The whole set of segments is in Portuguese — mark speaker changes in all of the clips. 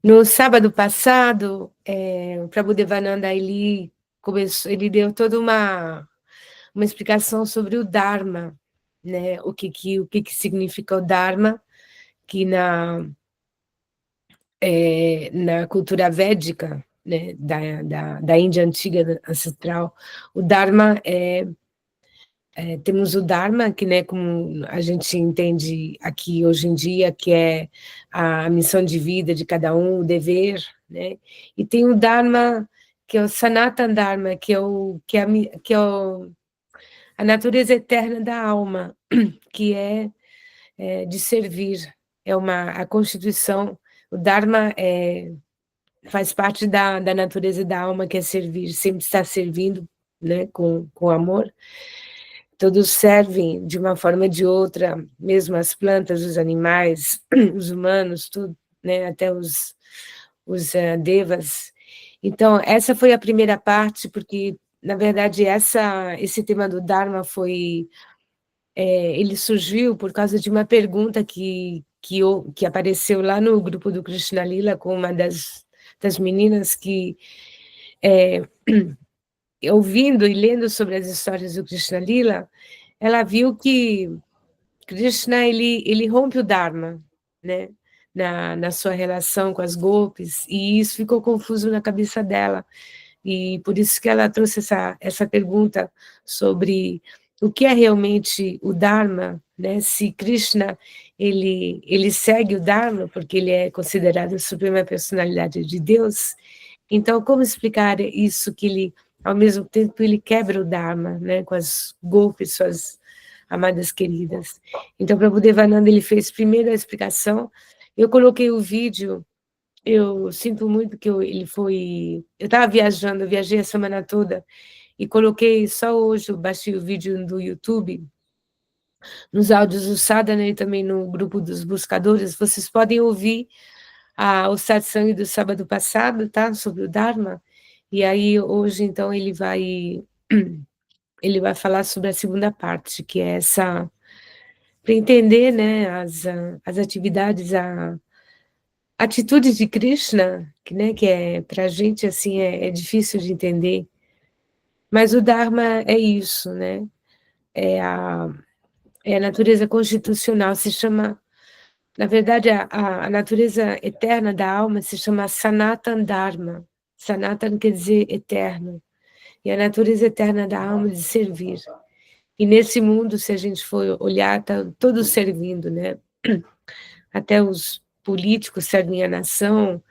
Speaker 1: No sábado passado, o Prabhudevananda ele deu toda uma explicação sobre o Dharma, né? O que significa o Dharma, que na cultura védica, né, da Índia antiga ancestral, o Dharma temos o Dharma, que, né, como a gente entende aqui hoje em dia, que é a missão de vida de cada um, o dever, né? E tem o Dharma, que é o Sanatana Dharma, que é a natureza eterna da alma, que é de servir, a constituição, o Dharma faz parte da natureza da alma, que é servir, sempre estar servindo, né, com amor. Todos servem de uma forma ou de outra, mesmo as plantas, os animais, os humanos, tudo, né? Até os devas. Então, essa foi a primeira parte, porque, na verdade, esse tema do Dharma ele surgiu por causa de uma pergunta que apareceu lá no grupo do Krishna Lila, com uma das meninas que, ouvindo e lendo sobre as histórias do Krishna Lila, ela viu que Krishna ele rompe o Dharma, né? Na sua relação com as golpes, e isso ficou confuso na cabeça dela. E por isso que ela trouxe essa pergunta sobre o que é realmente o Dharma, né? Se Krishna ele segue o Dharma, porque ele é considerado a suprema personalidade de Deus, então como explicar isso que ele, ao mesmo tempo, ele quebra o Dharma, né? Com as golpes, suas amadas queridas. Então, Prabhudevananda, ele fez primeiro a explicação, eu coloquei o vídeo, eu sinto muito que eu estava viajando, eu viajei a semana toda, e coloquei só hoje, eu baixei o vídeo do YouTube, nos áudios do Sadhana e também no grupo dos buscadores, vocês podem ouvir o satsang do sábado passado, tá? Sobre o Dharma, e aí hoje, então, ele vai falar sobre a segunda parte, que é essa para entender, né, as atividades, a atitude de Krishna, né, que para a gente assim é difícil de entender, mas o Dharma é isso, né? É a, é a natureza constitucional, se chama, na verdade, a natureza eterna da alma se chama Sanatana Dharma. Sanatana quer dizer eterno, e a natureza eterna da alma é de servir. E nesse mundo, se a gente for olhar, está todos servindo, né? Até os políticos servem a nação,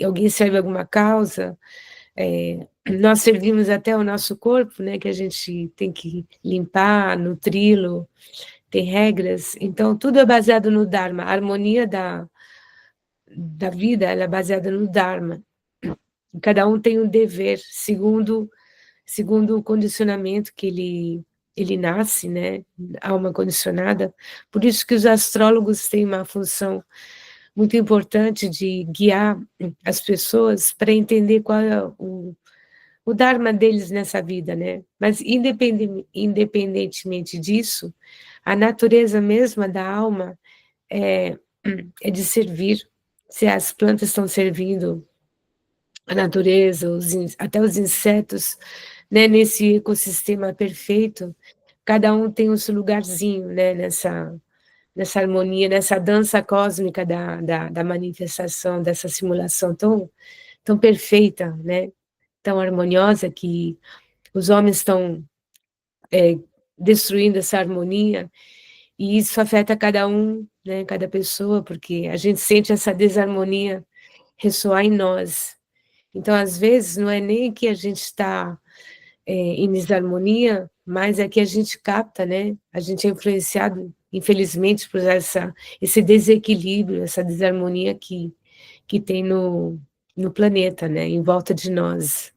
Speaker 1: alguém serve alguma causa, nós servimos até o nosso corpo, né, que a gente tem que limpar, nutri-lo, tem regras, então tudo é baseado no Dharma, a harmonia da vida ela é baseada no Dharma, cada um tem um dever, segundo o condicionamento que ele nasce, né, alma condicionada, por isso que os astrólogos têm uma função muito importante de guiar as pessoas para entender qual é o Dharma deles nessa vida, né? Mas independentemente disso, a natureza mesma da alma é, é de servir. Se as plantas estão servindo a natureza, até os insetos, né, nesse ecossistema perfeito, cada um tem o seu lugarzinho, né, nessa harmonia, nessa dança cósmica da manifestação, dessa simulação tão perfeita, né, tão harmoniosa, que os homens estão destruindo essa harmonia, e isso afeta cada um, né, cada pessoa, porque a gente sente essa desarmonia ressoar em nós. Então, às vezes, não é nem que a gente está em desarmonia, mas é que a gente capta, né? A gente é influenciado, infelizmente, por esse desequilíbrio, essa desarmonia que tem no planeta, né? Em volta de nós.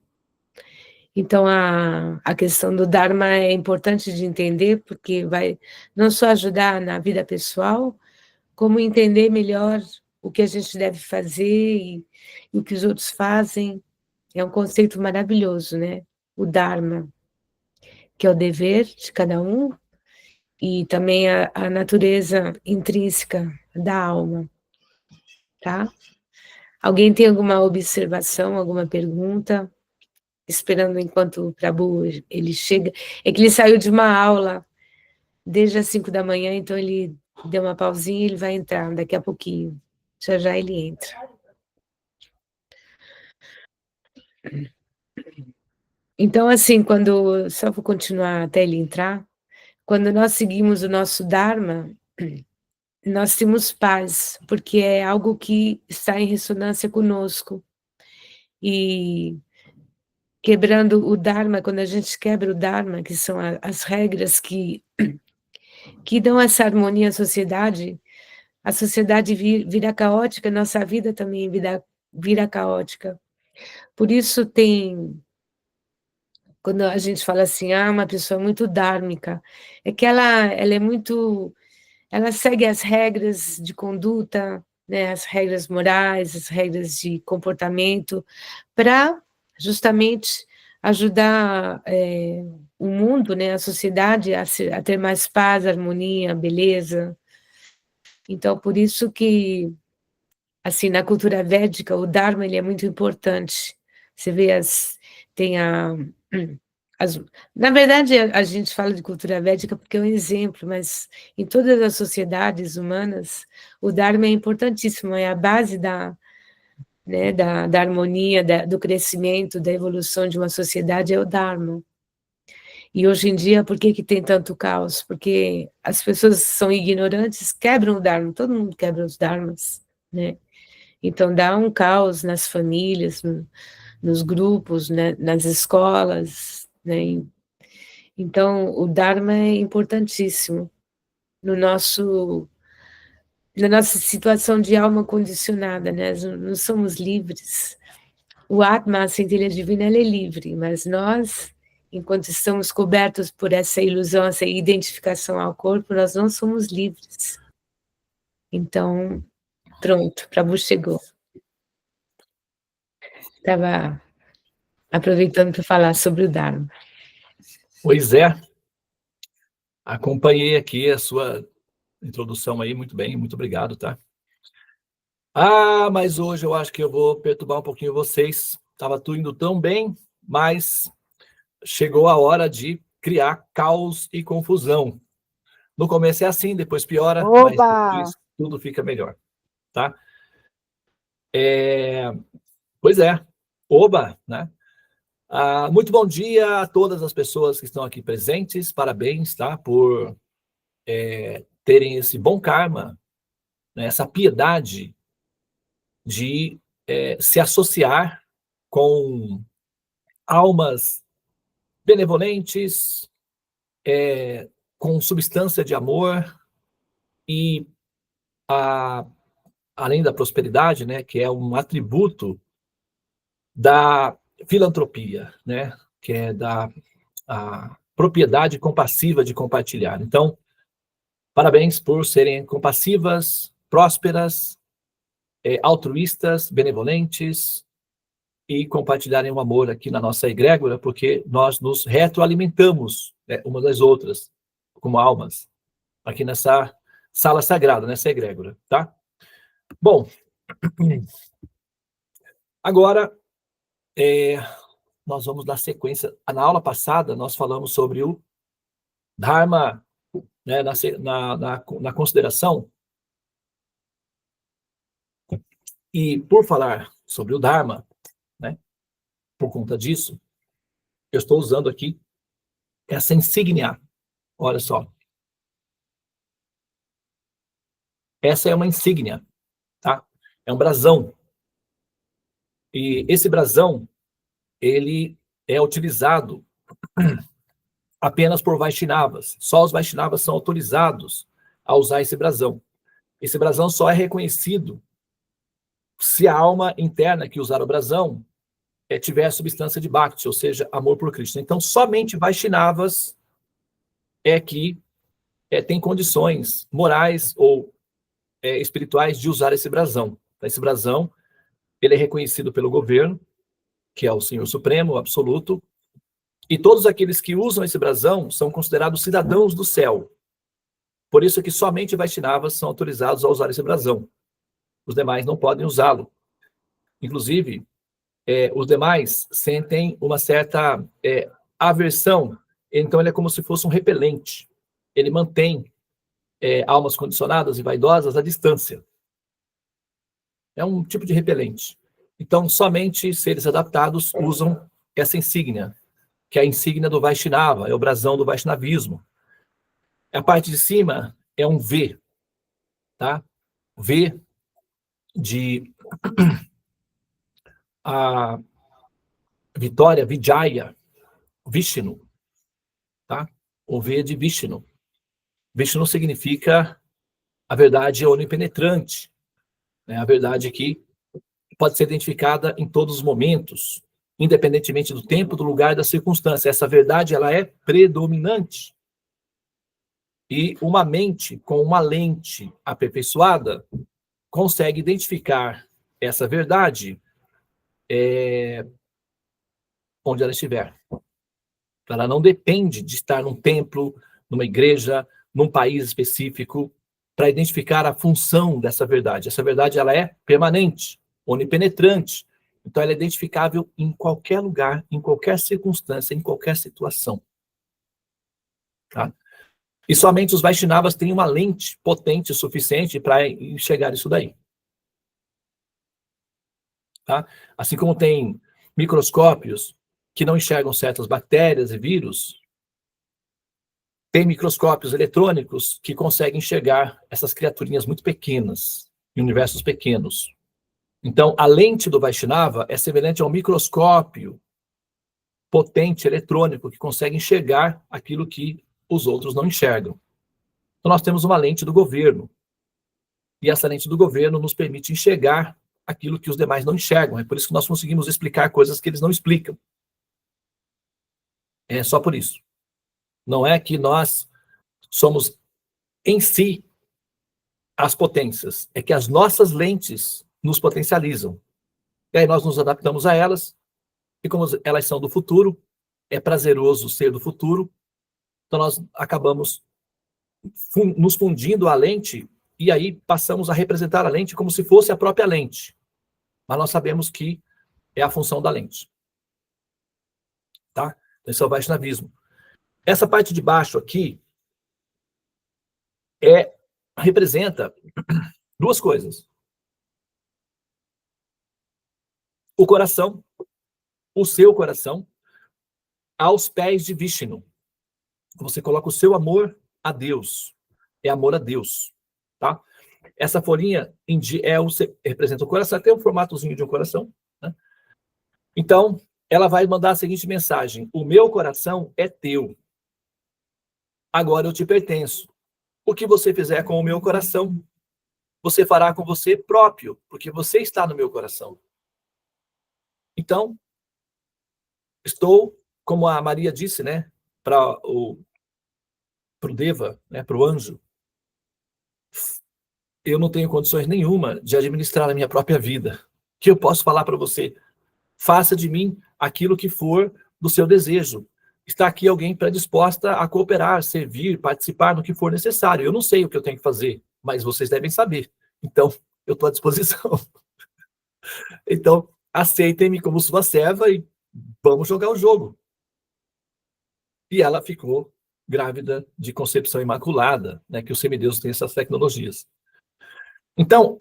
Speaker 1: Então, a questão do Dharma é importante de entender, porque vai não só ajudar na vida pessoal, como entender melhor o que a gente deve fazer e o que os outros fazem. É um conceito maravilhoso, né? O Dharma, que é o dever de cada um, e também a natureza intrínseca da alma. tá? Alguém tem alguma observação, alguma pergunta? Esperando enquanto o Prabhu ele chega. É que ele saiu de uma aula desde as 5 da manhã, então ele deu uma pausinha e ele vai entrar daqui a pouquinho. Já já ele entra. Então, assim, quando... Só vou continuar até ele entrar. Quando nós seguimos o nosso Dharma, nós temos paz, porque é algo que está em ressonância conosco. E quebrando o Dharma, quando a gente quebra o Dharma, que são as regras que dão essa harmonia à sociedade, a sociedade vira caótica, nossa vida também vira caótica. Por isso quando a gente fala assim, uma pessoa muito dármica, é que ela é muito, ela segue as regras de conduta, né, as regras morais, as regras de comportamento, para justamente ajudar o mundo, né, a sociedade a ter mais paz, harmonia, beleza. Então, por isso que, assim, na cultura védica, o Dharma ele é muito importante. Você vê tem as, na verdade, a gente fala de cultura védica porque é um exemplo, mas em todas as sociedades humanas, o Dharma é importantíssimo, é a base né, da harmonia, do crescimento, da evolução de uma sociedade, é o Dharma. E hoje em dia, por que tem tanto caos? Porque as pessoas são ignorantes, quebram o Dharma, todo mundo quebra os Dharmas, né? Então dá um caos nas famílias, nos grupos, né, nas escolas, né? Então o Dharma é importantíssimo no na nossa situação de alma condicionada, né? Nós não somos livres. O Atma, a centelha divina, ela é livre, mas nós, enquanto estamos cobertos por essa ilusão, essa identificação ao corpo, nós não somos livres. Então, pronto, Prabhu chegou. Estava aproveitando para falar sobre o Dharma.
Speaker 2: Pois é, acompanhei aqui a sua introdução aí, muito bem, muito obrigado, tá? Mas hoje eu acho que eu vou perturbar um pouquinho vocês. Estava tudo indo tão bem, mas chegou a hora de criar caos e confusão. No começo é assim, depois piora, mas depois tudo fica melhor, tá? Pois é, oba, né? Muito bom dia a todas as pessoas que estão aqui presentes, parabéns, tá? Por terem esse bom karma, né? Essa piedade de se associar com almas benevolentes, com substância de amor e além da prosperidade, né, que é um atributo da filantropia, né, que é a propriedade compassiva de compartilhar. Então, parabéns por serem compassivas, prósperas, altruístas, benevolentes e compartilharem o amor aqui na nossa egrégora, porque nós nos retroalimentamos, né, umas das outras, como almas, aqui nessa sala sagrada, nessa egrégora, tá? Bom, agora nós vamos dar sequência. Na aula passada, nós falamos sobre o Dharma, né, na consideração. E por falar sobre o Dharma, né, por conta disso, eu estou usando aqui essa insígnia. Olha só. Essa é uma insígnia, tá? É um brasão. E esse brasão, ele é utilizado apenas por Vaishnavas. Só os Vaishnavas são autorizados a usar esse brasão. Esse brasão só é reconhecido se a alma interna que usar o brasão tiver a substância de Bhakti, ou seja, amor por Krishna. Então, somente Vaishnavas que tem condições morais ou espirituais de usar esse brasão. Esse brasão, ele é reconhecido pelo governo, que é o Senhor Supremo, o Absoluto, e todos aqueles que usam esse brasão são considerados cidadãos do céu. Por isso que somente Vaishnavas são autorizados a usar esse brasão. os demais não podem usá-lo. Inclusive, os demais sentem uma certa aversão, então ele é como se fosse um repelente. Ele mantém almas condicionadas e vaidosas à distância. É um tipo de repelente. Então, somente seres adaptados usam essa insígnia, que é a insígnia do Vaishnava, é o brasão do Vaishnavismo. A parte de cima é um V, tá? V de a vitória, Vijaya, Vishnu, tá? O V de Vishnu. Vishnu significa a verdade onipenetrante, né? A verdade que pode ser identificada em todos os momentos, independentemente do tempo, do lugar e da circunstância. Essa verdade, ela é predominante. E uma mente com uma lente aperfeiçoada consegue identificar essa verdade onde ela estiver. Ela não depende de estar num templo, numa igreja, num país específico, para identificar a função dessa verdade. Essa verdade, ela é permanente, onipenetrante. Então, ela é identificável em qualquer lugar, em qualquer circunstância, em qualquer situação. Tá? E somente os Vaishnavas têm uma lente potente o suficiente para enxergar isso daí. Tá? Assim como tem microscópios que não enxergam certas bactérias e vírus, tem microscópios eletrônicos que conseguem enxergar essas criaturinhas muito pequenas, em universos pequenos. Então, a lente do Vaishnava é semelhante a um microscópio potente eletrônico que consegue enxergar aquilo que os outros não enxergam. Então, nós temos uma lente do governo. E essa lente do governo nos permite enxergar aquilo que os demais não enxergam. É por isso que nós conseguimos explicar coisas que eles não explicam. É só por isso. Não é que nós somos, em si, as potências. É que as nossas lentes nos potencializam. E aí nós nos adaptamos a elas. E como elas são do futuro, é prazeroso ser do futuro. Então nós acabamos nos fundindo à lente e aí passamos a representar a lente como se fosse a própria lente. Mas nós sabemos que é a função da lente. Tá? Esse é o Vaishnavismo. Essa parte de baixo aqui representa duas coisas. O coração, o seu coração, aos pés de Vishnu. Você coloca o seu amor a Deus. É amor a Deus. Tá? Essa folhinha representa o coração, tem um formatozinho de um coração. Né? Então, ela vai mandar a seguinte mensagem: o meu coração é teu. Agora eu te pertenço. O que você fizer com o meu coração, você fará com você próprio, porque você está no meu coração. Então, estou, como a Maria disse, né, para o Deva, né, para o anjo, eu não tenho condições nenhuma de administrar a minha própria vida. Que eu posso falar para você? Faça de mim aquilo que for do seu desejo. Está aqui alguém predisposta a cooperar, servir, participar no que for necessário. Eu não sei o que eu tenho que fazer, mas vocês devem saber. Então, eu estou à disposição. Então, aceitem-me como sua serva e vamos jogar o jogo. E ela ficou grávida de concepção imaculada, né, que os semideuses têm essas tecnologias. Então,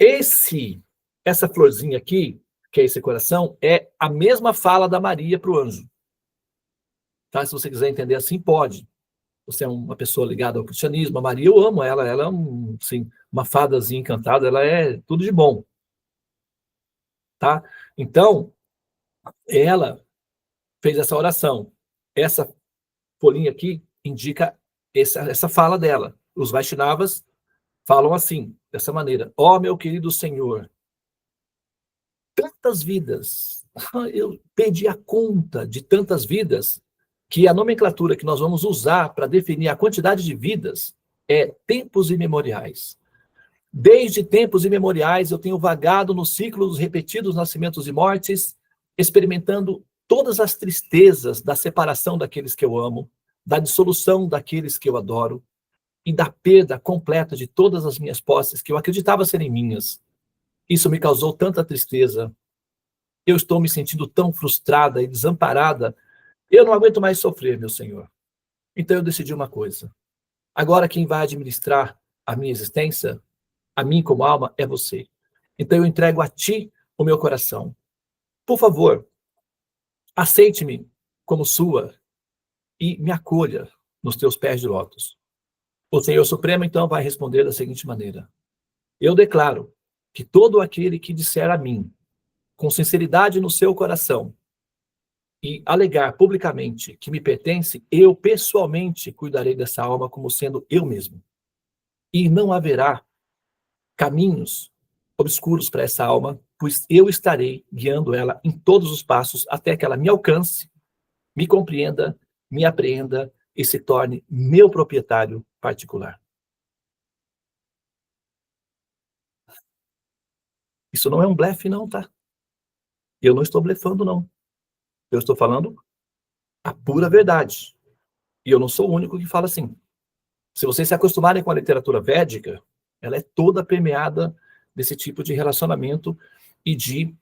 Speaker 2: essa florzinha aqui, que é esse coração, é a mesma fala da Maria para o anjo. Tá? Se você quiser entender assim, pode. Você é uma pessoa ligada ao cristianismo, a Maria, eu amo ela é assim, uma fadazinha encantada, ela é tudo de bom. Tá? Então, ela fez essa oração. Essa folhinha aqui indica essa fala dela. Os Vaishnavas falam assim, dessa maneira: ó, meu querido Senhor, tantas vidas, eu perdi a conta de tantas vidas, que a nomenclatura que nós vamos usar para definir a quantidade de vidas é tempos imemoriais. Desde tempos imemoriais eu tenho vagado no ciclo dos repetidos nascimentos e mortes, experimentando todas as tristezas da separação daqueles que eu amo, da dissolução daqueles que eu adoro e da perda completa de todas as minhas posses que eu acreditava serem minhas. Isso me causou tanta tristeza. Eu estou me sentindo tão frustrada e desamparada. Eu não aguento mais sofrer, meu Senhor. Então eu decidi uma coisa. Agora quem vai administrar a minha existência, a mim como alma, é você. Então eu entrego a ti o meu coração. Por favor, aceite-me como sua e me acolha nos teus pés de lótus. O Senhor Supremo, então, vai responder da seguinte maneira. Eu declaro que todo aquele que disser a mim, com sinceridade no seu coração, e alegar publicamente que me pertence, eu pessoalmente cuidarei dessa alma como sendo eu mesmo. E não haverá caminhos obscuros para essa alma, pois eu estarei guiando ela em todos os passos até que ela me alcance, me compreenda, me apreenda e se torne meu proprietário particular. Isso não é um blefe, não, tá? Eu não estou blefando, não. Eu estou falando a pura verdade. E eu não sou o único que fala assim. Se vocês se acostumarem com a literatura védica, ela é toda permeada desse tipo de relacionamento e de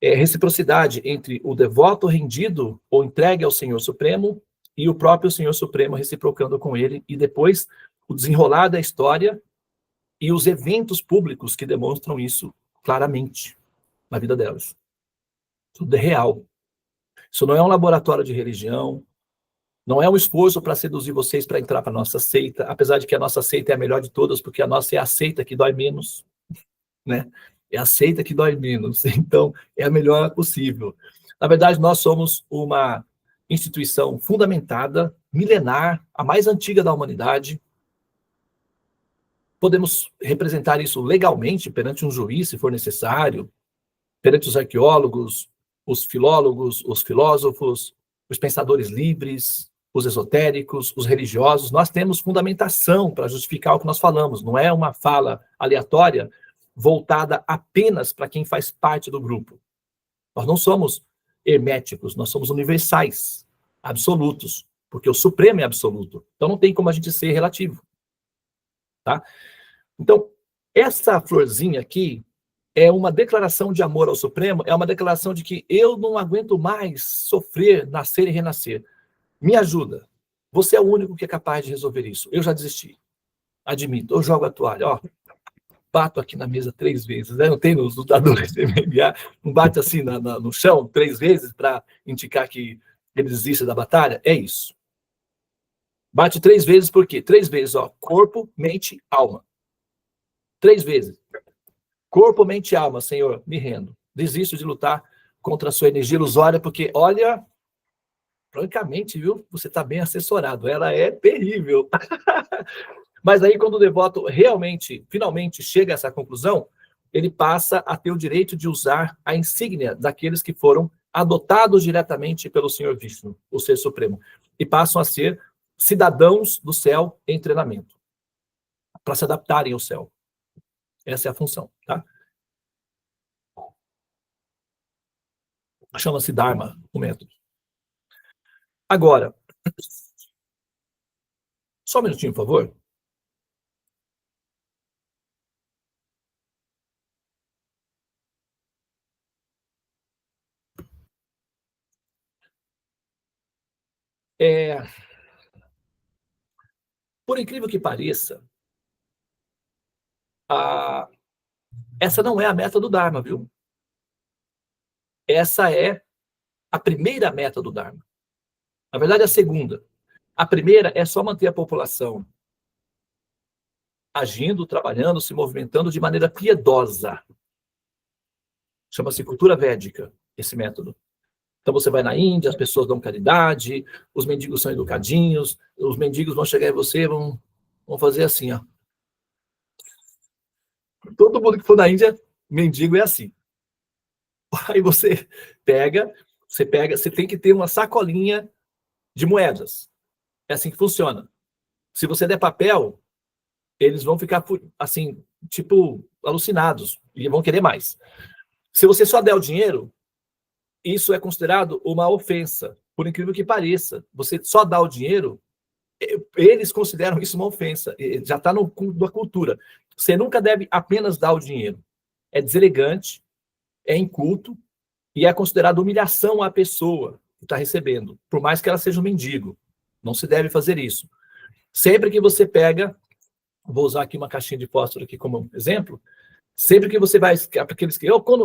Speaker 2: reciprocidade entre o devoto rendido ou entregue ao Senhor Supremo e o próprio Senhor Supremo reciprocando com ele, e depois o desenrolar da história e os eventos públicos que demonstram isso claramente na vida delas. Tudo é real. Isso não é um laboratório de religião, não é um esforço para seduzir vocês para entrar para a nossa seita, apesar de que a nossa seita é a melhor de todas, porque a nossa é a seita que dói menos, né? É a seita que dói menos, então é a melhor possível. Na verdade, nós somos uma instituição fundamentada, milenar, a mais antiga da humanidade. Podemos representar isso legalmente perante um juiz, se for necessário, perante os arqueólogos, os filólogos, os filósofos, os pensadores livres, os esotéricos, os religiosos. Nós temos fundamentação para justificar o que nós falamos. Não é uma fala aleatória voltada apenas para quem faz parte do grupo. Nós não somos herméticos, nós somos universais, absolutos, porque o Supremo é absoluto. Então não tem como a gente ser relativo. Tá? Então, essa florzinha aqui é uma declaração de amor ao Supremo, é uma declaração de que eu não aguento mais sofrer, nascer e renascer. Me ajuda. Você é o único que é capaz de resolver isso. Eu já desisti. Admito. Eu jogo a toalha. Ó, bato aqui na mesa 3 vezes. Né? Não tem nos lutadores de MMA, não bate assim no chão 3 vezes para indicar que ele desiste da batalha? É isso. Bate 3 vezes por quê? 3 vezes, ó. Corpo, mente, alma. 3 vezes. Corpo, mente e alma, Senhor, me rendo. Desisto de lutar contra a sua energia ilusória, porque, olha, francamente, viu, você está bem assessorado. Ela é terrível. Mas aí, quando o devoto realmente, finalmente, chega a essa conclusão, ele passa a ter o direito de usar a insígnia daqueles que foram adotados diretamente pelo Senhor Vishnu, o Ser Supremo, e passam a ser cidadãos do céu em treinamento, para se adaptarem ao céu. Essa é a função, tá? Chama-se Dharma, o método. Agora, só um minutinho, por favor. Por incrível que pareça, essa não é a meta do Dharma, viu? Essa é a primeira meta do Dharma. Na verdade, a segunda. A primeira é só manter a população agindo, trabalhando, se movimentando de maneira piedosa. Chama-se cultura védica, esse método. Então você vai na Índia, as pessoas dão caridade, os mendigos são educadinhos, os mendigos vão chegar em você, vão fazer assim, ó. Todo mundo que for na Índia, mendigo é assim. Aí você tem que ter uma sacolinha de moedas. É assim que funciona. Se você der papel, eles vão ficar assim, tipo, alucinados e vão querer mais. Se você só der o dinheiro, isso é considerado uma ofensa, por incrível que pareça. Você só dá o dinheiro, eles consideram isso uma ofensa. Já está na cultura. Você nunca deve apenas dar o dinheiro. é deselegante, é inculto e é considerado humilhação à pessoa que está recebendo, por mais que ela seja um mendigo. Não se deve fazer isso. Sempre que você pega, vou usar aqui uma caixinha de fósforo aqui como exemplo, sempre que você vai,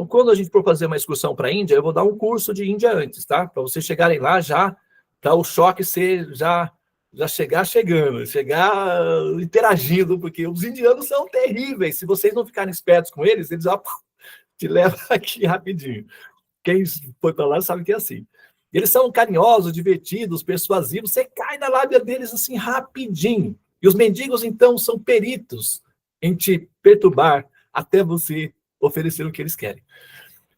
Speaker 2: quando a gente for fazer uma excursão para a Índia, eu vou dar um curso de Índia antes, tá? Para vocês chegarem lá já, para o choque ser já chegar chegando, chegar interagindo, porque os indianos são terríveis. Se vocês não ficarem espertos com eles te levam aqui rapidinho. Quem foi para lá sabe que é assim. Eles são carinhosos, divertidos, persuasivos, você cai na lábia deles assim rapidinho. E os mendigos, então, são peritos em te perturbar até você oferecer o que eles querem.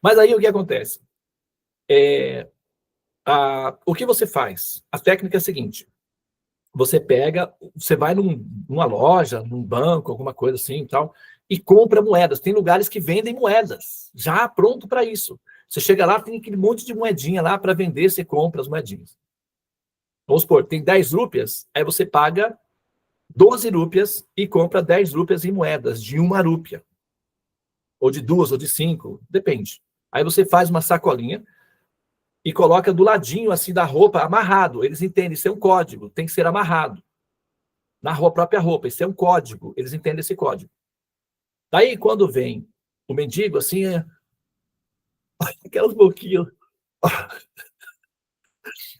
Speaker 2: Mas aí o que acontece? O que você faz? A técnica é a seguinte: você vai numa loja, num banco, alguma coisa assim e tal, e compra moedas. Tem lugares que vendem moedas, já pronto para isso. Você chega lá, tem aquele monte de moedinha lá para vender, você compra as moedinhas. Vamos supor, tem 10 rúpias, aí você paga 12 rúpias e compra 10 rúpias em moedas de 1 rúpia. Ou de 2, ou de 5, depende. Aí você faz uma sacolinha e coloca do ladinho assim da roupa, amarrado. Eles entendem, isso é um código, tem que ser amarrado. Na própria roupa, isso é um código, eles entendem esse código. Daí, quando vem o mendigo, assim, aquelas boquinhas,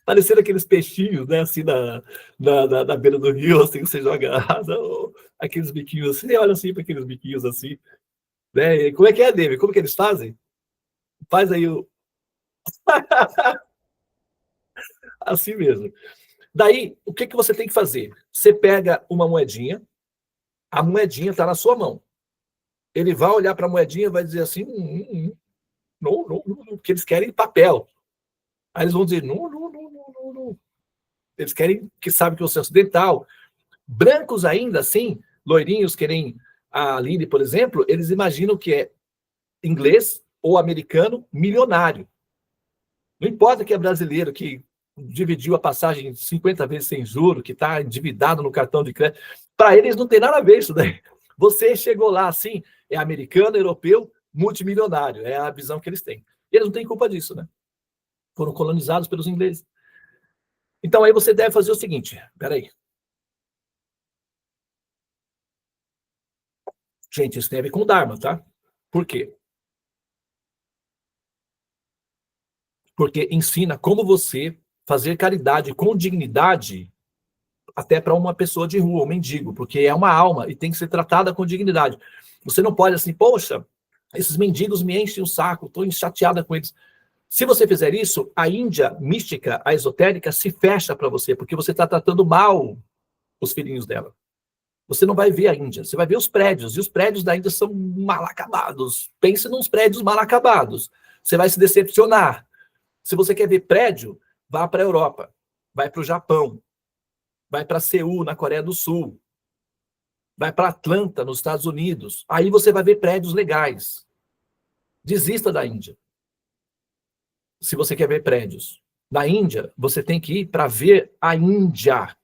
Speaker 2: parecendo aqueles peixinhos, né, assim, na beira do rio, assim, que você joga aqueles biquinhos assim, você olha assim para aqueles biquinhos assim, né, e como é que é, David? Como que eles fazem? Faz aí o... assim mesmo. Daí, o que você tem que fazer? Você pega uma moedinha, a moedinha está na sua mão. Ele vai olhar para a moedinha e vai dizer assim, não, porque eles querem papel. Aí eles vão dizer, não. Eles querem que sabe que você é ocidental. Brancos ainda, assim, loirinhos, querem a Aline, por exemplo, eles imaginam que é inglês ou americano milionário. Não importa que é brasileiro, que dividiu a passagem 50 vezes sem juro, que está endividado no cartão de crédito. Para eles não tem nada a ver isso daí. Você chegou lá assim, é americano, europeu, multimilionário. É a visão que eles têm. E eles não têm culpa disso, né? Foram colonizados pelos ingleses. Então aí você deve fazer o seguinte, peraí. Gente, isso tem a ver com o Dharma, tá? Por quê? Porque ensina como você fazer caridade com dignidade até para uma pessoa de rua, um mendigo, porque é uma alma e tem que ser tratada com dignidade. Você não pode assim, poxa, esses mendigos me enchem o saco, estou chateada com eles. Se você fizer isso, a Índia mística, a esotérica, se fecha para você, porque você está tratando mal os filhinhos dela. Você não vai ver a Índia, você vai ver os prédios, e os prédios da Índia são mal acabados. Pense nos prédios mal acabados. Você vai se decepcionar. Se você quer ver prédio, vá para a Europa, vai para o Japão, vai para Seul, na Coreia do Sul, vai para Atlanta, nos Estados Unidos. Aí você vai ver prédios legais. Desista da Índia. Se você quer ver prédios. Na Índia, você tem que ir para ver a Índia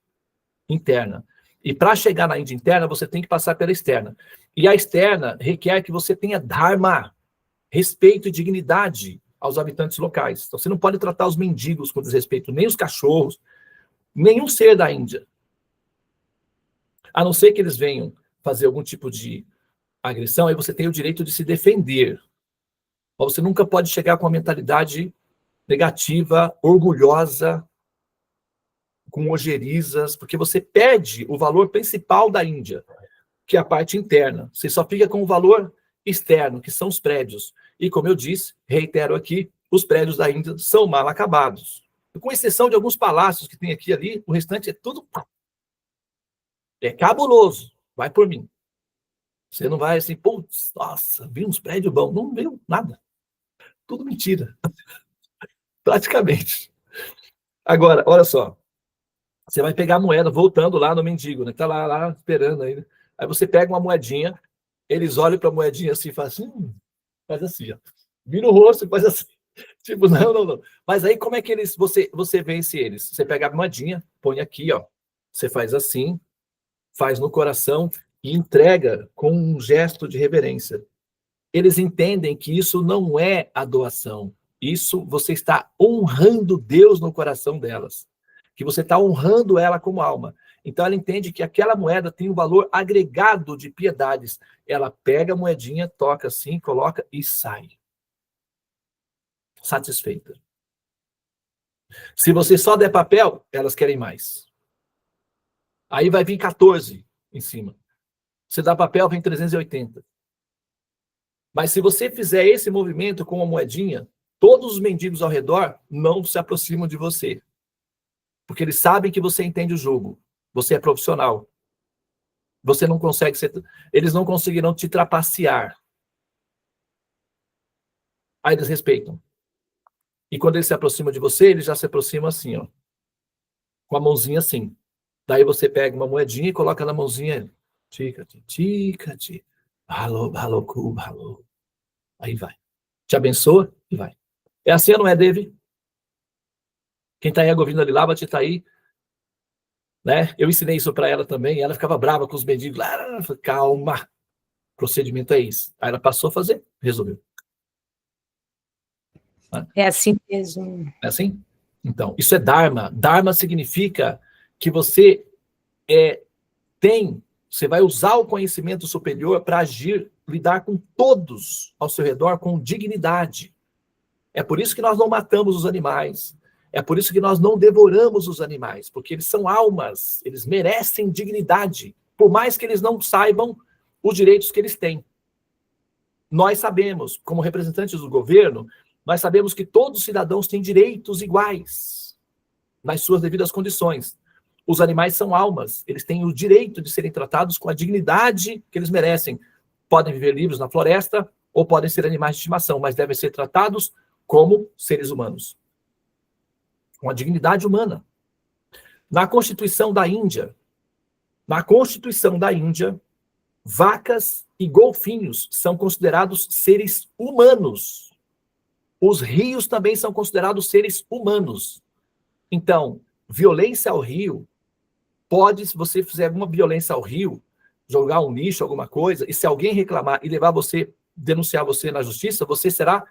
Speaker 2: interna. E para chegar na Índia interna, você tem que passar pela externa. E a externa requer que você tenha dharma, respeito e dignidade aos habitantes locais. Então, você não pode tratar os mendigos com desrespeito, nem os cachorros, nenhum ser da Índia. A não ser que eles venham fazer algum tipo de agressão, aí você tem o direito de se defender. Mas você nunca pode chegar com uma mentalidade negativa, orgulhosa, com ojerizas, porque você perde o valor principal da Índia, que é a parte interna. Você só fica com o valor externo, que são os prédios. E, como eu disse, reitero aqui, os prédios da Índia são mal acabados. Com exceção de alguns palácios que tem aqui e ali, o restante é tudo... é cabuloso. Vai por mim. Você não vai assim, putz, nossa, vi uns prédios bons. Não viu nada. Tudo mentira. Praticamente. Agora, olha só. Você vai pegar a moeda, voltando lá no mendigo, né? Tá lá esperando ainda. Aí você pega uma moedinha, eles olham para a moedinha assim e fazem assim, faz assim, ó. Vira o rosto e faz assim. Tipo, não. Mas aí como é que você vence eles? Você pega a moedinha, põe aqui, ó. Você faz assim, faz no coração e entrega com um gesto de reverência. eles entendem que isso não é a doação. Isso você está honrando Deus no coração delas. Que você está honrando ela como alma. Então ela entende que aquela moeda tem um valor agregado de piedades. Ela pega a moedinha, toca assim, coloca e sai. Satisfeita. Se você só der papel, elas querem mais. Aí vai vir 14 em cima. Você dá papel, vem 380. Mas se você fizer esse movimento com a moedinha, todos os mendigos ao redor não se aproximam de você. Porque eles sabem que você entende o jogo. Você é profissional. Você não consegue ser... Eles não conseguirão te trapacear. Aí eles respeitam. E quando eles se aproximam de você, eles já se aproximam assim, ó. Com a mãozinha assim. Daí você pega uma moedinha e coloca na mãozinha. Tica-te, tica-te. Alô, alô, cuba, alô. Aí vai. Te abençoa e vai. É assim ou não é, Dave? Quem está aí, a Govina Lilaba, te tá aí. Né? Eu ensinei isso para ela também. Ela ficava brava com os mendigos. Calma. O procedimento é isso. Aí ela passou a fazer, resolveu.
Speaker 1: É assim mesmo.
Speaker 2: É assim? Então, isso é Dharma. Dharma significa que você você vai usar o conhecimento superior para agir, lidar com todos ao seu redor com dignidade. É por isso que nós não matamos os animais. É por isso que nós não devoramos os animais, porque eles são almas, eles merecem dignidade, por mais que eles não saibam os direitos que eles têm. Nós sabemos, como representantes do governo, nós sabemos que todos os cidadãos têm direitos iguais, nas suas devidas condições. Os animais são almas, eles têm o direito de serem tratados com a dignidade que eles merecem. Podem viver livres na floresta ou podem ser animais de estimação, mas devem ser tratados como seres humanos. Com a dignidade humana. Na Constituição da Índia, vacas e golfinhos são considerados seres humanos. Os rios também são considerados seres humanos. Então, violência ao rio pode, se você fizer alguma violência ao rio, jogar um lixo, alguma coisa, e se alguém reclamar e levar você, denunciar você na justiça, você será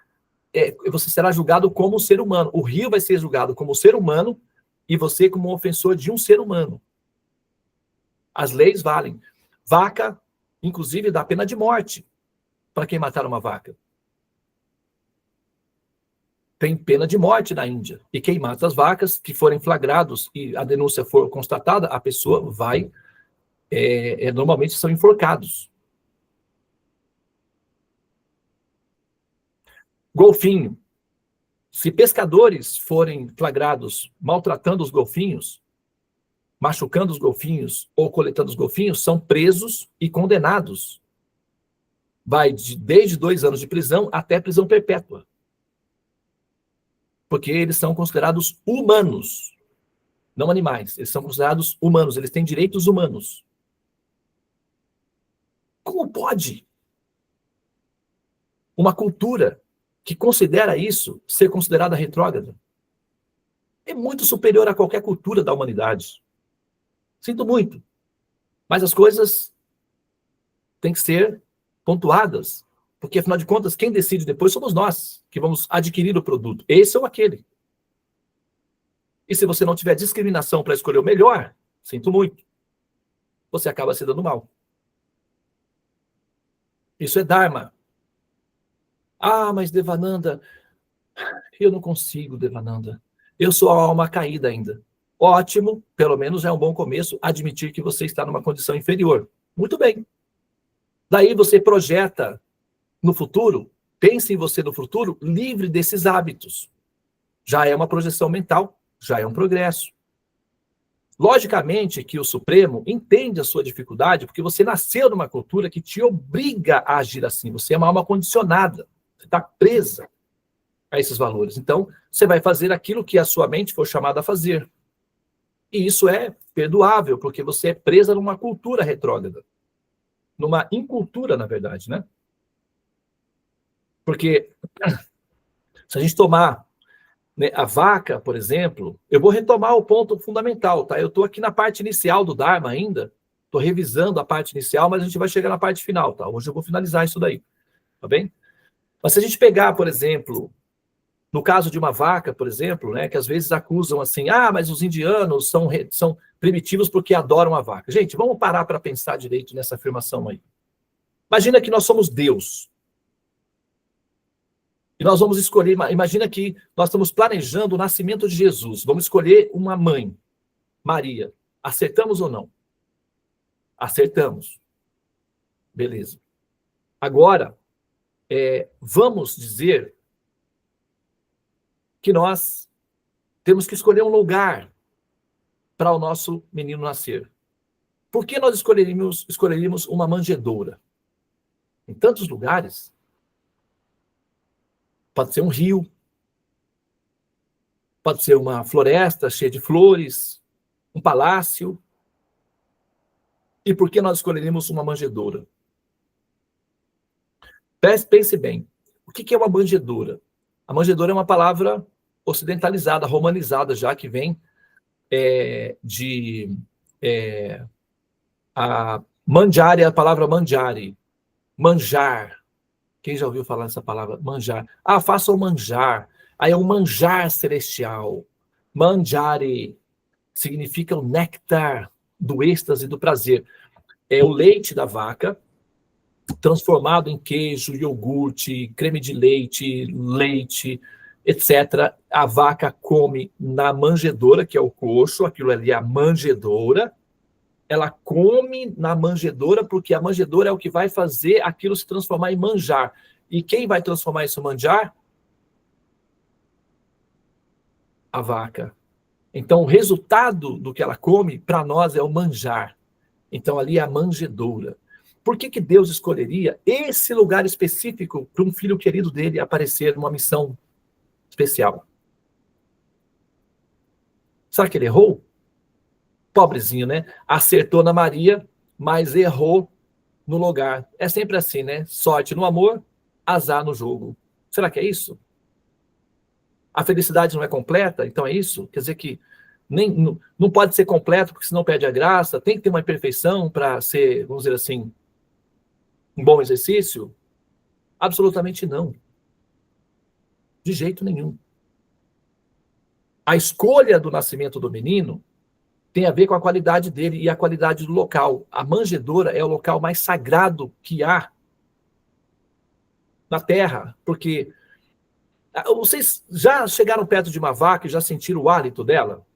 Speaker 2: julgado como um ser humano. O rio vai ser julgado como um ser humano e você como um ofensor de um ser humano. As leis valem. Vaca, inclusive, dá pena de morte para quem matar uma vaca. Tem pena de morte na Índia. E quem mata as vacas, que forem flagrados e a denúncia for constatada, a pessoa vai... normalmente são enforcados. Golfinho. Se pescadores forem flagrados maltratando os golfinhos, machucando os golfinhos ou coletando os golfinhos, são presos e condenados. Vai desde 2 anos de prisão até prisão perpétua. Porque eles são considerados humanos, não animais. Eles são considerados humanos, eles têm direitos humanos. Como pode uma cultura que considera isso ser considerada retrógrada? É muito superior a qualquer cultura da humanidade. Sinto muito. Mas as coisas têm que ser pontuadas. Porque, afinal de contas, quem decide depois somos nós, que vamos adquirir o produto. Esse ou aquele. E se você não tiver discriminação para escolher o melhor, sinto muito. Você acaba se dando mal. Isso é Dharma. Ah, mas Devananda, eu não consigo, Devananda. Eu sou a alma caída ainda. Ótimo, pelo menos é um bom começo admitir que você está numa condição inferior. Muito bem. Daí você projeta no futuro, pense em você no futuro, livre desses hábitos. Já é uma projeção mental, já é um progresso. Logicamente que o Supremo entende a sua dificuldade, porque você nasceu numa cultura que te obriga a agir assim. Você é uma alma condicionada, você está presa a esses valores. Então, você vai fazer aquilo que a sua mente for chamada a fazer. E isso é perdoável, porque você é presa numa cultura retrógrada. Numa incultura, na verdade, né? Porque se a gente tomar, né, a vaca, por exemplo, eu vou retomar o ponto fundamental, tá? Eu estou aqui na parte inicial do Dharma ainda, estou revisando a parte inicial, mas a gente vai chegar na parte final, tá? Hoje eu vou finalizar isso daí. tá bem? Mas se a gente pegar, por exemplo, no caso de uma vaca, por exemplo, né, que às vezes acusam assim, mas os indianos são primitivos porque adoram a vaca. Gente, vamos parar para pensar direito nessa afirmação aí. Imagina que nós somos Deus. E nós vamos escolher, imagina que nós estamos planejando o nascimento de Jesus. Vamos escolher uma mãe, Maria. Acertamos ou não? Acertamos. Beleza. Agora, vamos dizer que nós temos que escolher um lugar para o nosso menino nascer. Por que nós escolheríamos uma manjedoura? Em tantos lugares, pode ser um rio, pode ser uma floresta cheia de flores, um palácio. E por que nós escolheríamos uma manjedoura? Pense bem, o que é uma manjedoura? A manjedoura é uma palavra ocidentalizada, romanizada já, que vem a mangiare, a palavra mangiare, manjar. Quem já ouviu falar dessa palavra? Manjar. Faça o manjar. Aí é um manjar celestial. Mangiare significa o néctar do êxtase e do prazer. É o leite da vaca transformado em queijo, iogurte, creme de leite, leite, etc. A vaca come na manjedoura, que é o coxo, aquilo ali é a manjedoura. Ela come na manjedoura, porque a manjedoura é o que vai fazer aquilo se transformar em manjar. E quem vai transformar isso em manjar? A vaca. Então, o resultado do que ela come, para nós, é o manjar. Então, ali é a manjedoura. Por que Deus escolheria esse lugar específico para um filho querido dele aparecer numa missão especial? Será que ele errou? Pobrezinho, né? Acertou na Maria, mas errou no lugar. É sempre assim, né? Sorte no amor, azar no jogo. Será que é isso? A felicidade não é completa? Então é isso? Quer dizer que não pode ser completo, porque senão perde a graça? Tem que ter uma imperfeição para ser, vamos dizer assim, um bom exercício? Absolutamente não. De jeito nenhum. A escolha do nascimento do menino tem a ver com a qualidade dele e a qualidade do local. A manjedoura é o local mais sagrado que há na Terra, porque vocês já chegaram perto de uma vaca e já sentiram o hálito dela?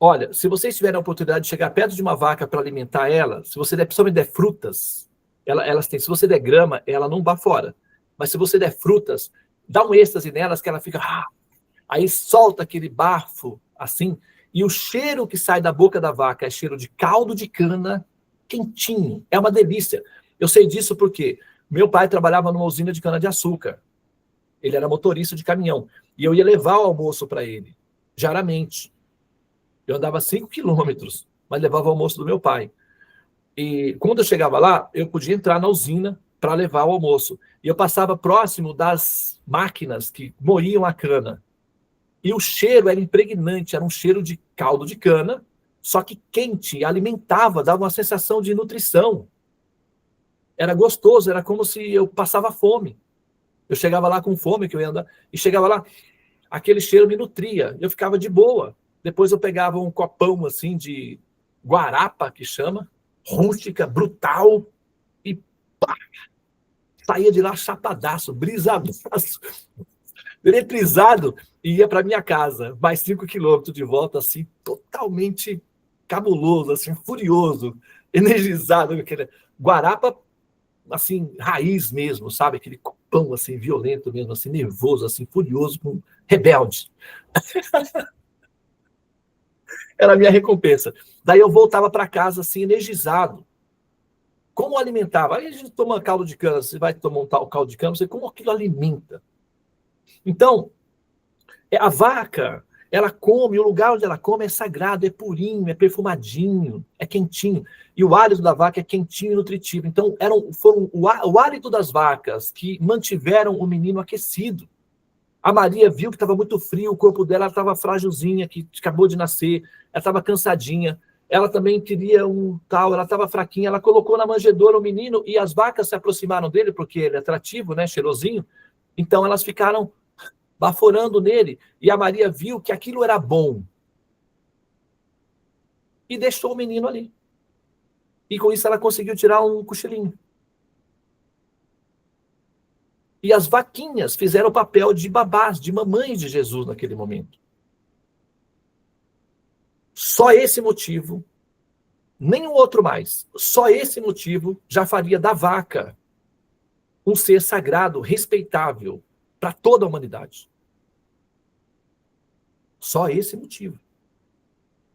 Speaker 2: Olha, se vocês tiverem a oportunidade de chegar perto de uma vaca para alimentar ela, se você principalmente der frutas, elas têm, se você der grama, ela não bafora. Mas se você der frutas, dá um êxtase nelas que ela fica... Aí solta aquele bafo, assim, e o cheiro que sai da boca da vaca é cheiro de caldo de cana, quentinho. É uma delícia. Eu sei disso porque meu pai trabalhava numa usina de cana-de-açúcar. Ele era motorista de caminhão. E eu ia levar o almoço para ele, diariamente. Eu andava 5 quilômetros, mas levava o almoço do meu pai. E quando eu chegava lá, eu podia entrar na usina para levar o almoço. E eu passava próximo das máquinas que moíam a cana. E o cheiro era impregnante, era um cheiro de caldo de cana, só que quente, alimentava, dava uma sensação de nutrição. Era gostoso, era como se eu passava fome. Eu chegava lá com fome, que eu ia andar, e chegava lá, aquele cheiro me nutria, eu ficava de boa. Depois eu pegava um copão, assim, de guarapa, que chama, rústica, brutal, e pá, saía de lá chapadaço, brisadaço, eletrizado, e ia para minha casa, mais 5 quilômetros de volta, assim, totalmente cabuloso, assim, furioso, energizado, aquele guarapa, assim, raiz mesmo, sabe? Aquele copão, assim, violento mesmo, assim, nervoso, assim, furioso, rebelde. Era a minha recompensa. Daí eu voltava para casa, assim, energizado. Como alimentava? Aí a gente toma caldo de cana, você vai tomar um tal caldo de cana, você como aquilo alimenta. Então, a vaca, ela come, o lugar onde ela come é sagrado, é purinho, é perfumadinho, é quentinho. E o hálito da vaca é quentinho e nutritivo. Então, foram o hálito das vacas que mantiveram o menino aquecido. A Maria viu que estava muito frio, o corpo dela estava frágilzinha, que acabou de nascer, ela estava cansadinha. ela também queria um tal, ela estava fraquinha, ela colocou na manjedoura o menino e as vacas se aproximaram dele, porque ele é atrativo, né, cheirosinho. Então elas ficaram baforando nele, e a Maria viu que aquilo era bom. E deixou o menino ali. E com isso ela conseguiu tirar um cochilinho. E as vaquinhas fizeram o papel de babás, de mamães de Jesus naquele momento. Só esse motivo, nenhum outro mais, só esse motivo já faria da vaca um ser sagrado, respeitável para toda a humanidade. Só esse motivo.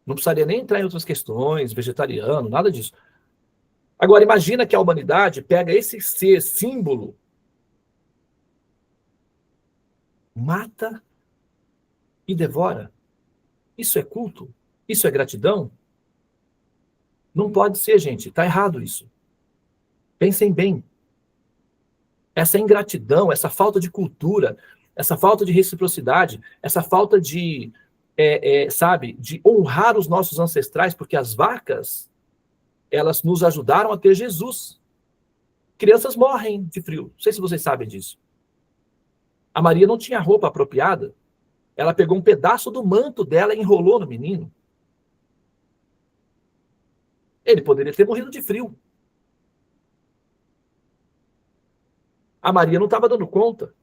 Speaker 2: Não precisaria nem entrar em outras questões, vegetariano, nada disso. Agora, imagina que a humanidade pega esse ser símbolo, mata e devora. Isso é culto? Isso é gratidão? Não pode ser, gente. Está errado isso. Pensem bem. Essa ingratidão, essa falta de cultura, essa falta de reciprocidade, essa falta de, sabe, de honrar os nossos ancestrais, porque as vacas, elas nos ajudaram a ter Jesus. Crianças morrem de frio. Não sei se vocês sabem disso. A Maria não tinha roupa apropriada. Ela pegou um pedaço do manto dela e enrolou no menino. Ele poderia ter morrido de frio. A Maria não estava dando conta.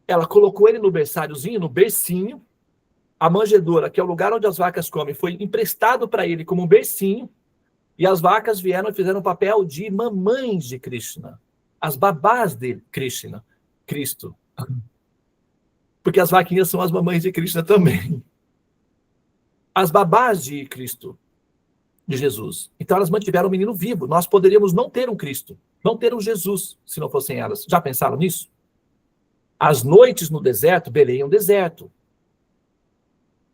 Speaker 2: Ela colocou ele no berçáriozinho, no bercinho. A manjedoura, que é o lugar onde as vacas comem, foi emprestado para ele como um bercinho. E as vacas vieram e fizeram o papel de mamães de Krishna. As babás de Krishna, Cristo. Porque as vaquinhas são as mamães de Krishna também. As babás de Cristo, de Jesus. Então elas mantiveram o menino vivo. Nós poderíamos não ter um Cristo, não ter um Jesus, se não fossem elas. Já pensaram nisso? As noites no deserto, Belém é um deserto.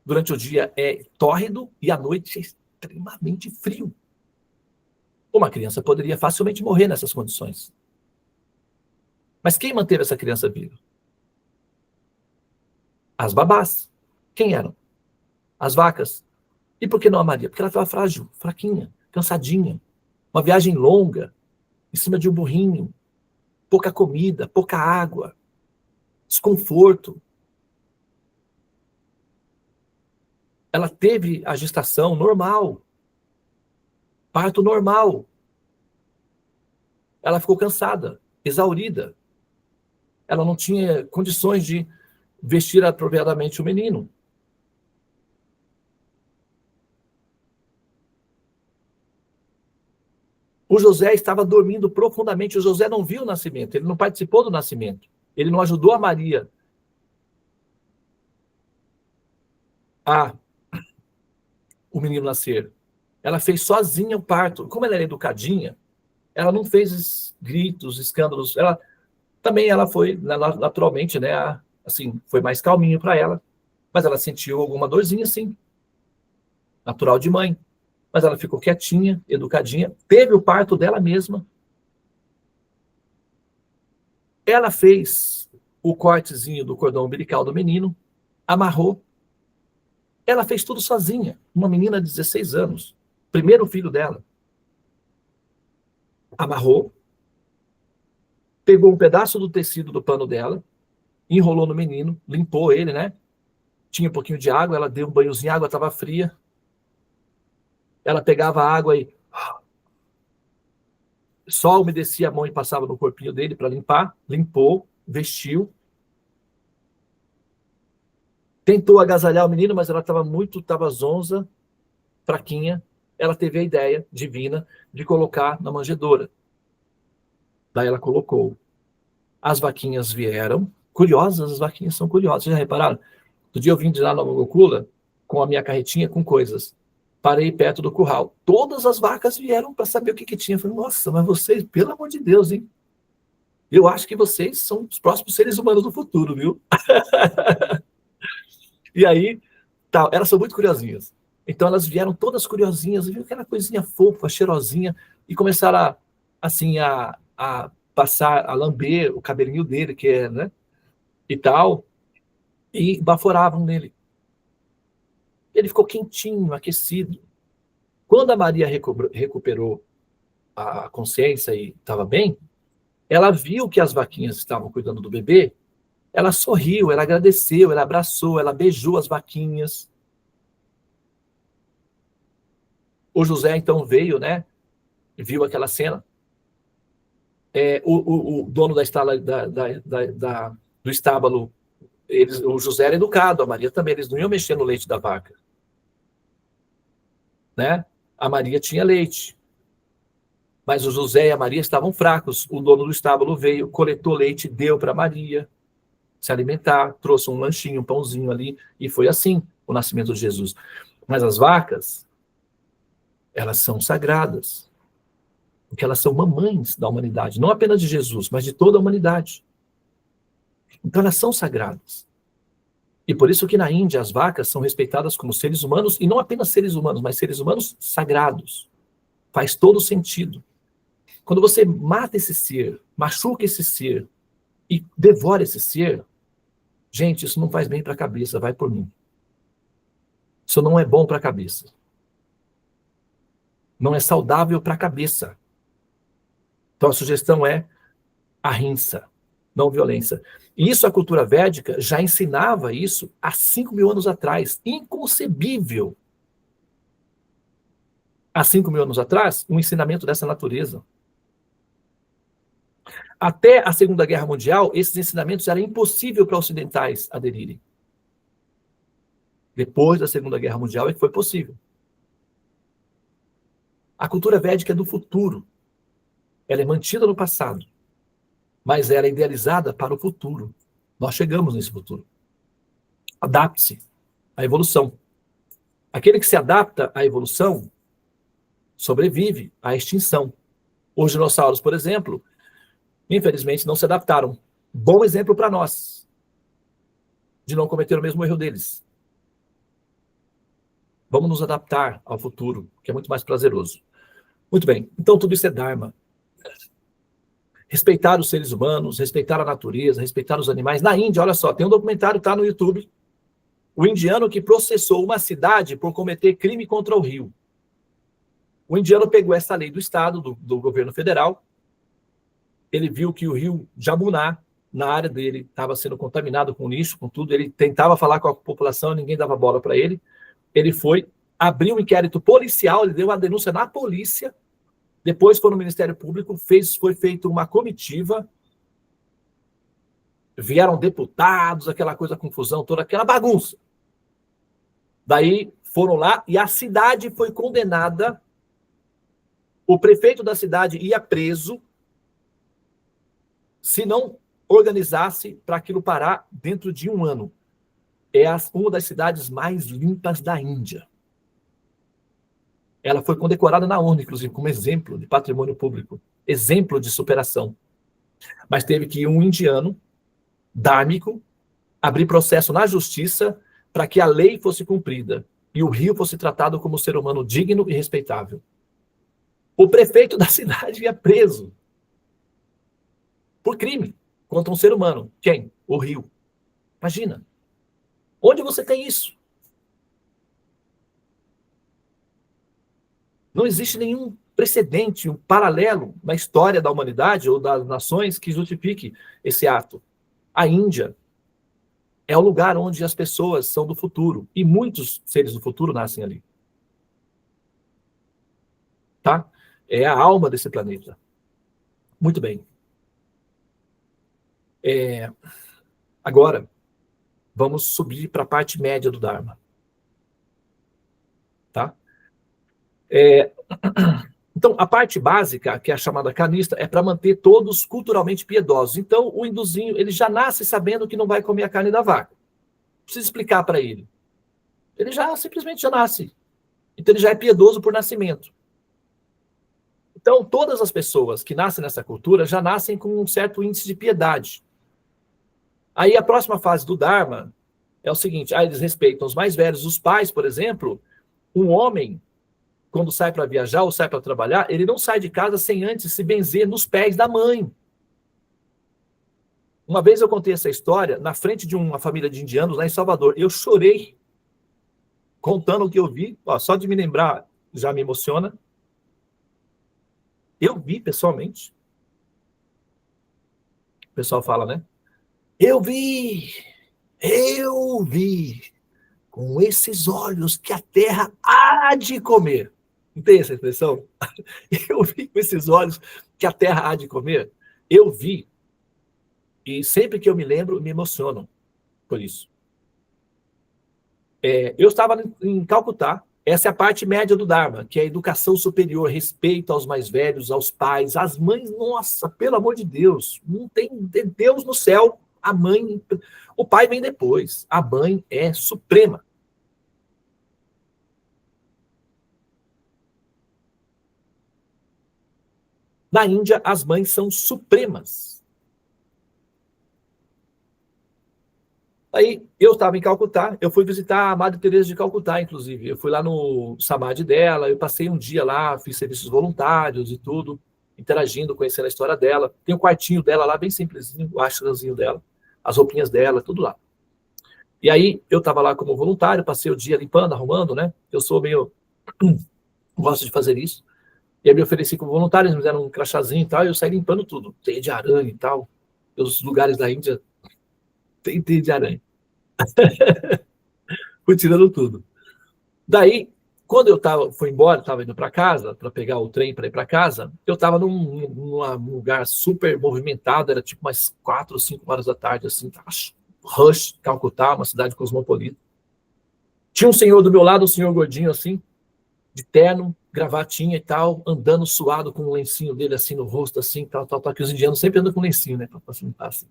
Speaker 2: Durante o dia é tórrido e à noite é extremamente frio. Uma criança poderia facilmente morrer nessas condições. Mas quem manteve essa criança viva? As babás. Quem eram? As vacas. E por que não a Maria? Porque ela estava frágil, fraquinha, cansadinha. Uma viagem longa, em cima de um burrinho. Pouca comida, pouca água. Desconforto. Ela teve a gestação normal. Parto normal. Ela ficou cansada, exaurida. Ela não tinha condições de vestir apropriadamente o menino. O José estava dormindo profundamente. O José não viu o nascimento, ele não participou do nascimento. Ele não ajudou a Maria a o menino nascer. Ela fez sozinha o parto. Como ela era educadinha, ela não fez gritos, escândalos. Ela foi naturalmente, né? Assim, foi mais calminho para ela. Mas ela sentiu alguma dorzinha, sim. Natural de mãe. Mas ela ficou quietinha, educadinha. Teve o parto dela mesma. Ela fez o cortezinho do cordão umbilical do menino, amarrou. Ela fez tudo sozinha. Uma menina de 16 anos. Primeiro filho dela. Amarrou. Pegou um pedaço do tecido do pano dela, enrolou no menino, limpou ele, né? Tinha um pouquinho de água, ela deu um banhozinho, a água estava fria. Ela pegava a água e só umedecia a mão e passava no corpinho dele para limpar. Limpou, vestiu. Tentou agasalhar o menino, mas ela estava zonza, fraquinha. Ela teve a ideia divina de colocar na manjedoura. Daí ela colocou. As vaquinhas vieram. Curiosas, as vaquinhas são curiosas. Vocês já repararam? Do dia eu vim de lá na Gokula com a minha carretinha com coisas. Parei perto do curral. Todas as vacas vieram para saber o que tinha. Eu falei, nossa, mas vocês, pelo amor de Deus, hein? Eu acho que vocês são os próximos seres humanos do futuro, viu? E aí, tal, elas são muito curiosinhas. Então elas vieram todas curiosinhas, viu aquela coisinha fofa, cheirosinha, e começaram a passar, a lamber o cabelinho dele, que é, né? E tal, e baforavam nele. Ele ficou quentinho, aquecido. Quando a Maria recuperou a consciência e estava bem, ela viu que as vaquinhas estavam cuidando do bebê, ela sorriu, ela agradeceu, ela abraçou, ela beijou as vaquinhas. O José, então, veio, né? Viu aquela cena. O dono do estábulo, o José era educado, a Maria também, eles não iam mexer no leite da vaca. Né? A Maria tinha leite. Mas o José e a Maria estavam fracos. O dono do estábulo veio, coletou leite, deu para Maria se alimentar, trouxe um lanchinho, um pãozinho ali, e foi assim o nascimento de Jesus. Mas as vacas, elas são sagradas, porque elas são mamães da humanidade, não apenas de Jesus, mas de toda a humanidade. Então elas são sagradas. E por isso que na Índia as vacas são respeitadas como seres humanos, e não apenas seres humanos, mas seres humanos sagrados. Faz todo sentido. Quando você mata esse ser, machuca esse ser e devora esse ser, gente, isso não faz bem para a cabeça, vai por mim. Isso não é bom para a cabeça. Não é saudável para a cabeça. Então a sugestão é ahimsa, não violência. E isso a cultura védica já ensinava isso há 5.000 anos atrás. Inconcebível. Há 5.000 anos atrás, um ensinamento dessa natureza. Até a Segunda Guerra Mundial, esses ensinamentos eram impossíveis para ocidentais aderirem. Depois da Segunda Guerra Mundial é que foi possível. A cultura védica é do futuro. Ela é mantida no passado, mas ela é idealizada para o futuro. Nós chegamos nesse futuro. Adapte-se à evolução. Aquele que se adapta à evolução sobrevive à extinção. Os dinossauros, por exemplo, infelizmente não se adaptaram. Bom exemplo para nós de não cometer o mesmo erro deles. Vamos nos adaptar ao futuro, que é muito mais prazeroso. Muito bem, então tudo isso é Dharma. Respeitar os seres humanos, respeitar a natureza, respeitar os animais. Na Índia, olha só, tem um documentário, está no YouTube, o indiano que processou uma cidade por cometer crime contra o rio. O indiano pegou essa lei do Estado, do governo federal, ele viu que o rio Jamuná, na área dele, estava sendo contaminado com lixo, com tudo, ele tentava falar com a população, ninguém dava bola para ele, ele foi, abriu um inquérito policial, ele deu uma denúncia na polícia, depois foi no Ministério Público, foi feita uma comitiva, vieram deputados, aquela coisa, confusão toda, aquela bagunça. Daí foram lá e a cidade foi condenada, o prefeito da cidade ia preso se não organizasse para aquilo parar dentro de 1 ano. É uma das cidades mais limpas da Índia. Ela foi condecorada na ONU, inclusive, como exemplo de patrimônio público, exemplo de superação. Mas teve que ir um indiano, dármico, abrir processo na justiça para que a lei fosse cumprida e o rio fosse tratado como ser humano digno e respeitável. O prefeito da cidade ia preso por crime contra um ser humano. Quem? O rio. Imagina. Onde você tem isso? Não existe nenhum precedente, um paralelo na história da humanidade ou das nações que justifique esse ato. A Índia é o lugar onde as pessoas são do futuro. E muitos seres do futuro nascem ali. Tá? É a alma desse planeta. Muito bem. Agora, vamos subir para a parte média do Dharma. Tá? Então, a parte básica, que é a chamada canista, é para manter todos culturalmente piedosos. Então, o hinduzinho, ele já nasce sabendo que não vai comer a carne da vaca. Não precisa explicar para ele. Ele simplesmente já nasce. Então, ele já é piedoso por nascimento. Então, todas as pessoas que nascem nessa cultura já nascem com um certo índice de piedade. Aí, a próxima fase do Dharma é o seguinte, eles respeitam os mais velhos, os pais, por exemplo. Um homem, quando sai para viajar ou sai para trabalhar, ele não sai de casa sem antes se benzer nos pés da mãe. Uma vez eu contei essa história na frente de uma família de indianos lá em Salvador. Eu chorei. contando o que eu vi, ó, só de me lembrar já me emociona. Eu vi pessoalmente. O pessoal fala, né? Eu vi com esses olhos que a terra há de comer. Não tem essa expressão? Eu vi com esses olhos que a terra há de comer. Eu vi. E sempre que eu me lembro, me emociono por isso. Eu estava em Calcutá. Essa é a parte média do Dharma, que é a educação superior, respeito aos mais velhos, aos pais, às mães. Nossa, pelo amor de Deus, não tem Deus no céu. A mãe, o pai vem depois. A mãe é suprema. Na Índia, as mães são supremas. Aí, eu estava em Calcutá, eu fui visitar a Madre Teresa de Calcutá, inclusive. Eu fui lá no samadhi dela, eu passei um dia lá, fiz serviços voluntários e tudo, interagindo, conhecendo a história dela. Tem um quartinho dela lá, bem simplesinho, o ashramzinho dela, as roupinhas dela, tudo lá. E aí, eu estava lá como voluntário, passei o dia limpando, arrumando, né? Eu sou meio... gosto de fazer isso. E aí me ofereci como voluntário, eles me deram um crachazinho e tal, e eu saí limpando tudo. Teia de aranha e tal. Os lugares da Índia tem teia de aranha. Fui tirando tudo. Daí, quando eu fui embora, estava indo para casa, para pegar o trem para ir para casa, eu estava num lugar super movimentado, era tipo umas 4 ou 5 horas da tarde, assim, rush, Calcutá, uma cidade cosmopolita. Tinha um senhor do meu lado, um senhor gordinho, assim, de terno, gravatinha e tal, andando suado com um lencinho dele, assim, no rosto, assim, tal, que os indianos sempre andam com lencinho, né, para facilitar, assim.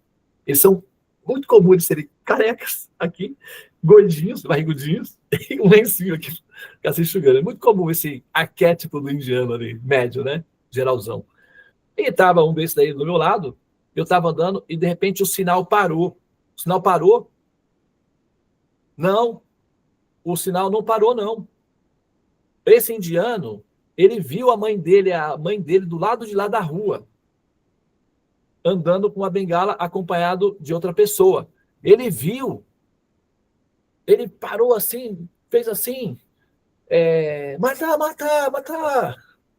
Speaker 2: Eles são muito comuns de serem carecas aqui, gordinhos, barrigudinhos, e um lencinho aqui, se enxugando. É muito comum esse arquétipo do indiano ali, médio, né? Geralzão. E tava um desses daí do meu lado, eu tava andando e de repente o sinal parou. O sinal parou? Não, o sinal não parou, não. Esse indiano, ele viu a mãe dele do lado de lá da rua, andando com uma bengala acompanhado de outra pessoa. Ele viu, ele parou assim, fez assim, mata.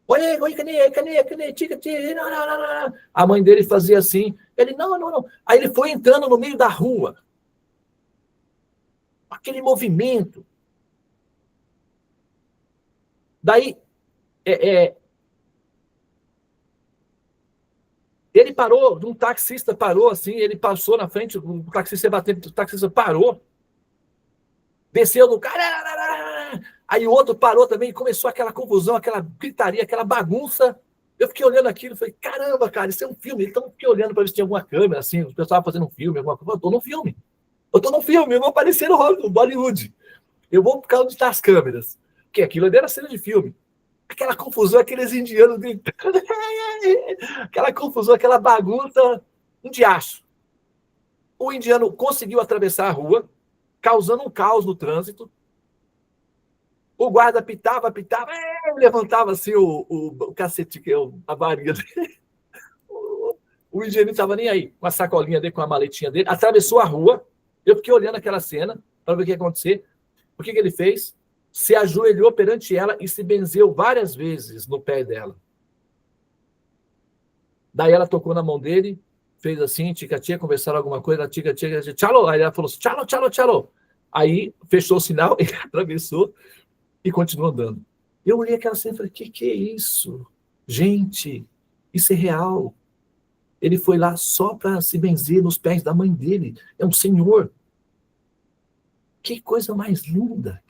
Speaker 2: Oi, cane, tica, não, não. A mãe dele fazia assim, ele, não. Aí ele foi entrando no meio da rua, aquele movimento. Daí, ele parou, um taxista parou assim, ele passou na frente, o taxista batendo, o taxista parou, desceu no cara, aí o outro parou também, começou aquela confusão, aquela gritaria, aquela bagunça. Eu fiquei olhando aquilo, falei, caramba, cara, isso é um filme. Então eu fiquei olhando para ver se tinha alguma câmera, assim, o pessoal fazendo um filme, alguma coisa. Eu tô no filme, eu vou aparecer no Bollywood. Eu vou por causa de as câmeras. Porque aquilo ali era cena de filme. Aquela confusão, aqueles indianos gritando, aquela confusão, aquela bagunça, um diacho. O indiano conseguiu atravessar a rua, causando um caos no trânsito. O guarda pitava, levantava assim o cacete, a varinha dele. O engenheiro não estava nem aí, com a sacolinha dele, com a maletinha dele, atravessou a rua. Eu fiquei olhando aquela cena para ver o que ia acontecer. O que ele fez? Se ajoelhou perante ela e se benzeu várias vezes no pé dela. Daí ela tocou na mão dele, fez assim, tica-tia, conversaram alguma coisa, tica-tia, tchalo. Aí ela falou assim, tchalo. Aí fechou o sinal, ele atravessou e continuou andando. Eu olhei aquela cena e falei, que é isso? Gente, isso é real. Ele foi lá só para se benzer nos pés da mãe dele. É um senhor. Que coisa mais linda.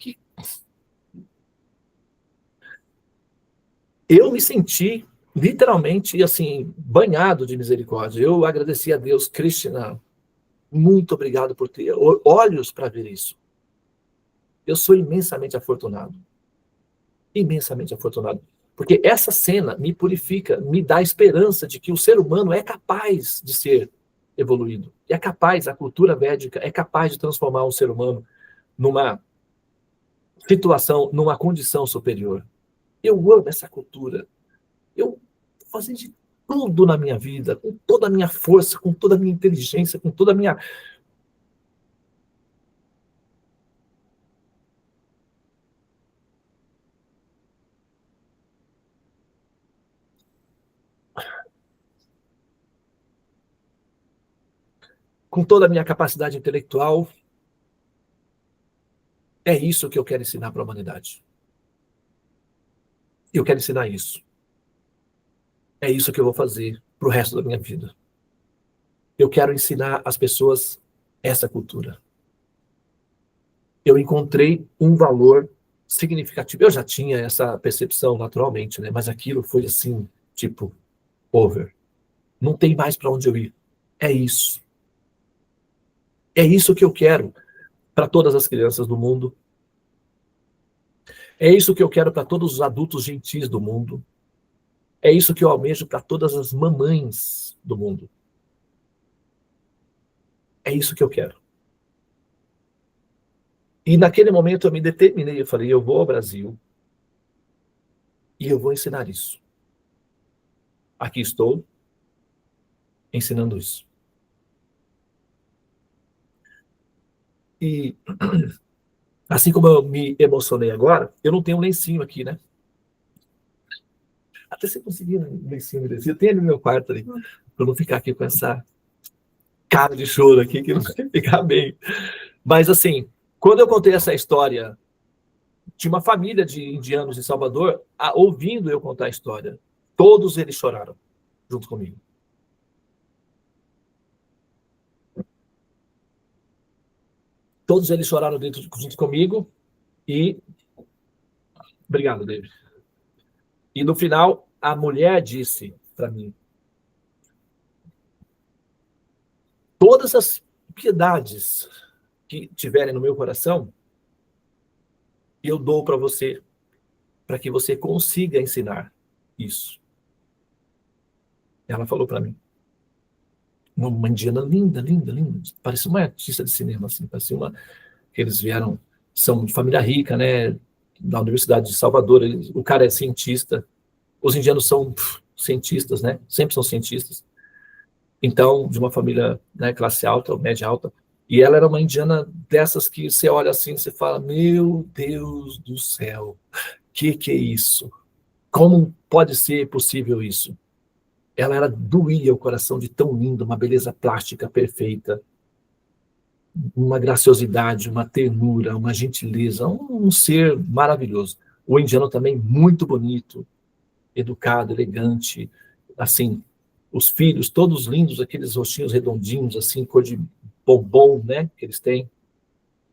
Speaker 2: Eu me senti literalmente assim, banhado de misericórdia. Eu agradeci a Deus, Krishna, muito obrigado por ter olhos para ver isso. Eu sou imensamente afortunado. Imensamente afortunado. Porque essa cena me purifica, me dá esperança de que o ser humano é capaz de ser evoluído. É capaz, a cultura védica é capaz de transformar um ser humano numa situação, numa condição superior. Eu amo essa cultura. Eu estou fazendo de tudo na minha vida, com toda a minha força, com toda a minha inteligência, com toda a minha... com toda a minha capacidade intelectual, é isso que eu quero ensinar para a humanidade. Eu quero ensinar isso. É isso que eu vou fazer para o resto da minha vida. Eu quero ensinar às pessoas essa cultura. Eu encontrei um valor significativo. Eu já tinha essa percepção naturalmente, né? Mas aquilo foi assim, tipo, over. Não tem mais para onde eu ir. É isso. É isso que eu quero para todas as crianças do mundo. É isso que eu quero para todos os adultos gentis do mundo. É isso que eu almejo para todas as mamães do mundo. É isso que eu quero. E naquele momento eu me determinei, eu falei, eu vou ao Brasil e eu vou ensinar isso. Aqui estou ensinando isso. E assim como eu me emocionei agora, eu não tenho um lencinho aqui, né? Até se conseguir um lencinho desse, eu tenho no meu quarto ali, para não ficar aqui com essa cara de choro aqui, que não vai ficar bem. Mas assim, quando eu contei essa história, tinha uma família de indianos em Salvador, ouvindo eu contar a história. Todos eles choraram junto comigo. Todos eles choraram junto comigo e... Obrigado, David. E no final, a mulher disse para mim, todas as piedades que tiverem no meu coração, eu dou para que você consiga ensinar isso. Ela falou para mim. Uma indiana linda, linda, linda. Parecia uma artista de cinema, assim. Parecia uma... Eles vieram... São de família rica, né? Da Universidade de Salvador. O cara é cientista. Os indianos são cientistas, né? Sempre são cientistas. Então, de uma família, né, classe alta, ou média alta. E ela era uma indiana dessas que você olha assim, você fala, meu Deus do céu, que é isso? Como pode ser possível isso? Ela era doía o coração de tão linda, uma beleza plástica perfeita, uma graciosidade, uma ternura, uma gentileza, um ser maravilhoso. O indiano também muito bonito, educado, elegante, assim, os filhos todos lindos, aqueles rostinhos redondinhos, assim, cor de bombom, né, que eles têm.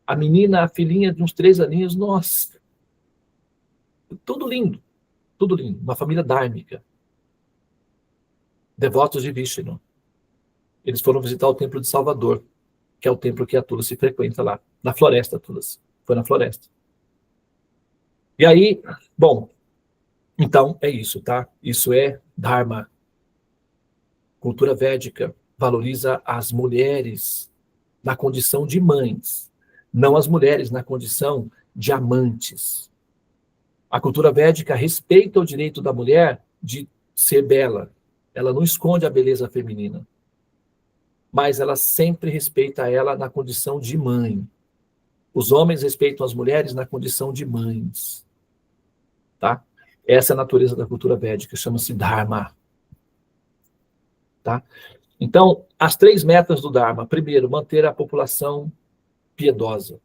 Speaker 2: A menina, a filhinha de uns 3 aninhos, nossa, tudo lindo, tudo lindo. Uma família dármica, devotos de Vishnu. Eles foram visitar o templo de Salvador, que é o templo que a Tulasi frequenta lá, na floresta, Tulasi. Foi na floresta. E aí, bom, então é isso, tá? Isso é Dharma. Cultura védica valoriza as mulheres na condição de mães, não as mulheres na condição de amantes. A cultura védica respeita o direito da mulher de ser bela. Ela não esconde a beleza feminina, mas ela sempre respeita ela na condição de mãe. Os homens respeitam as mulheres na condição de mães. Tá? Essa é a natureza da cultura védica, chama-se Dharma. Tá? Então, as 3 metas do Dharma. Primeiro, manter a população piedosa.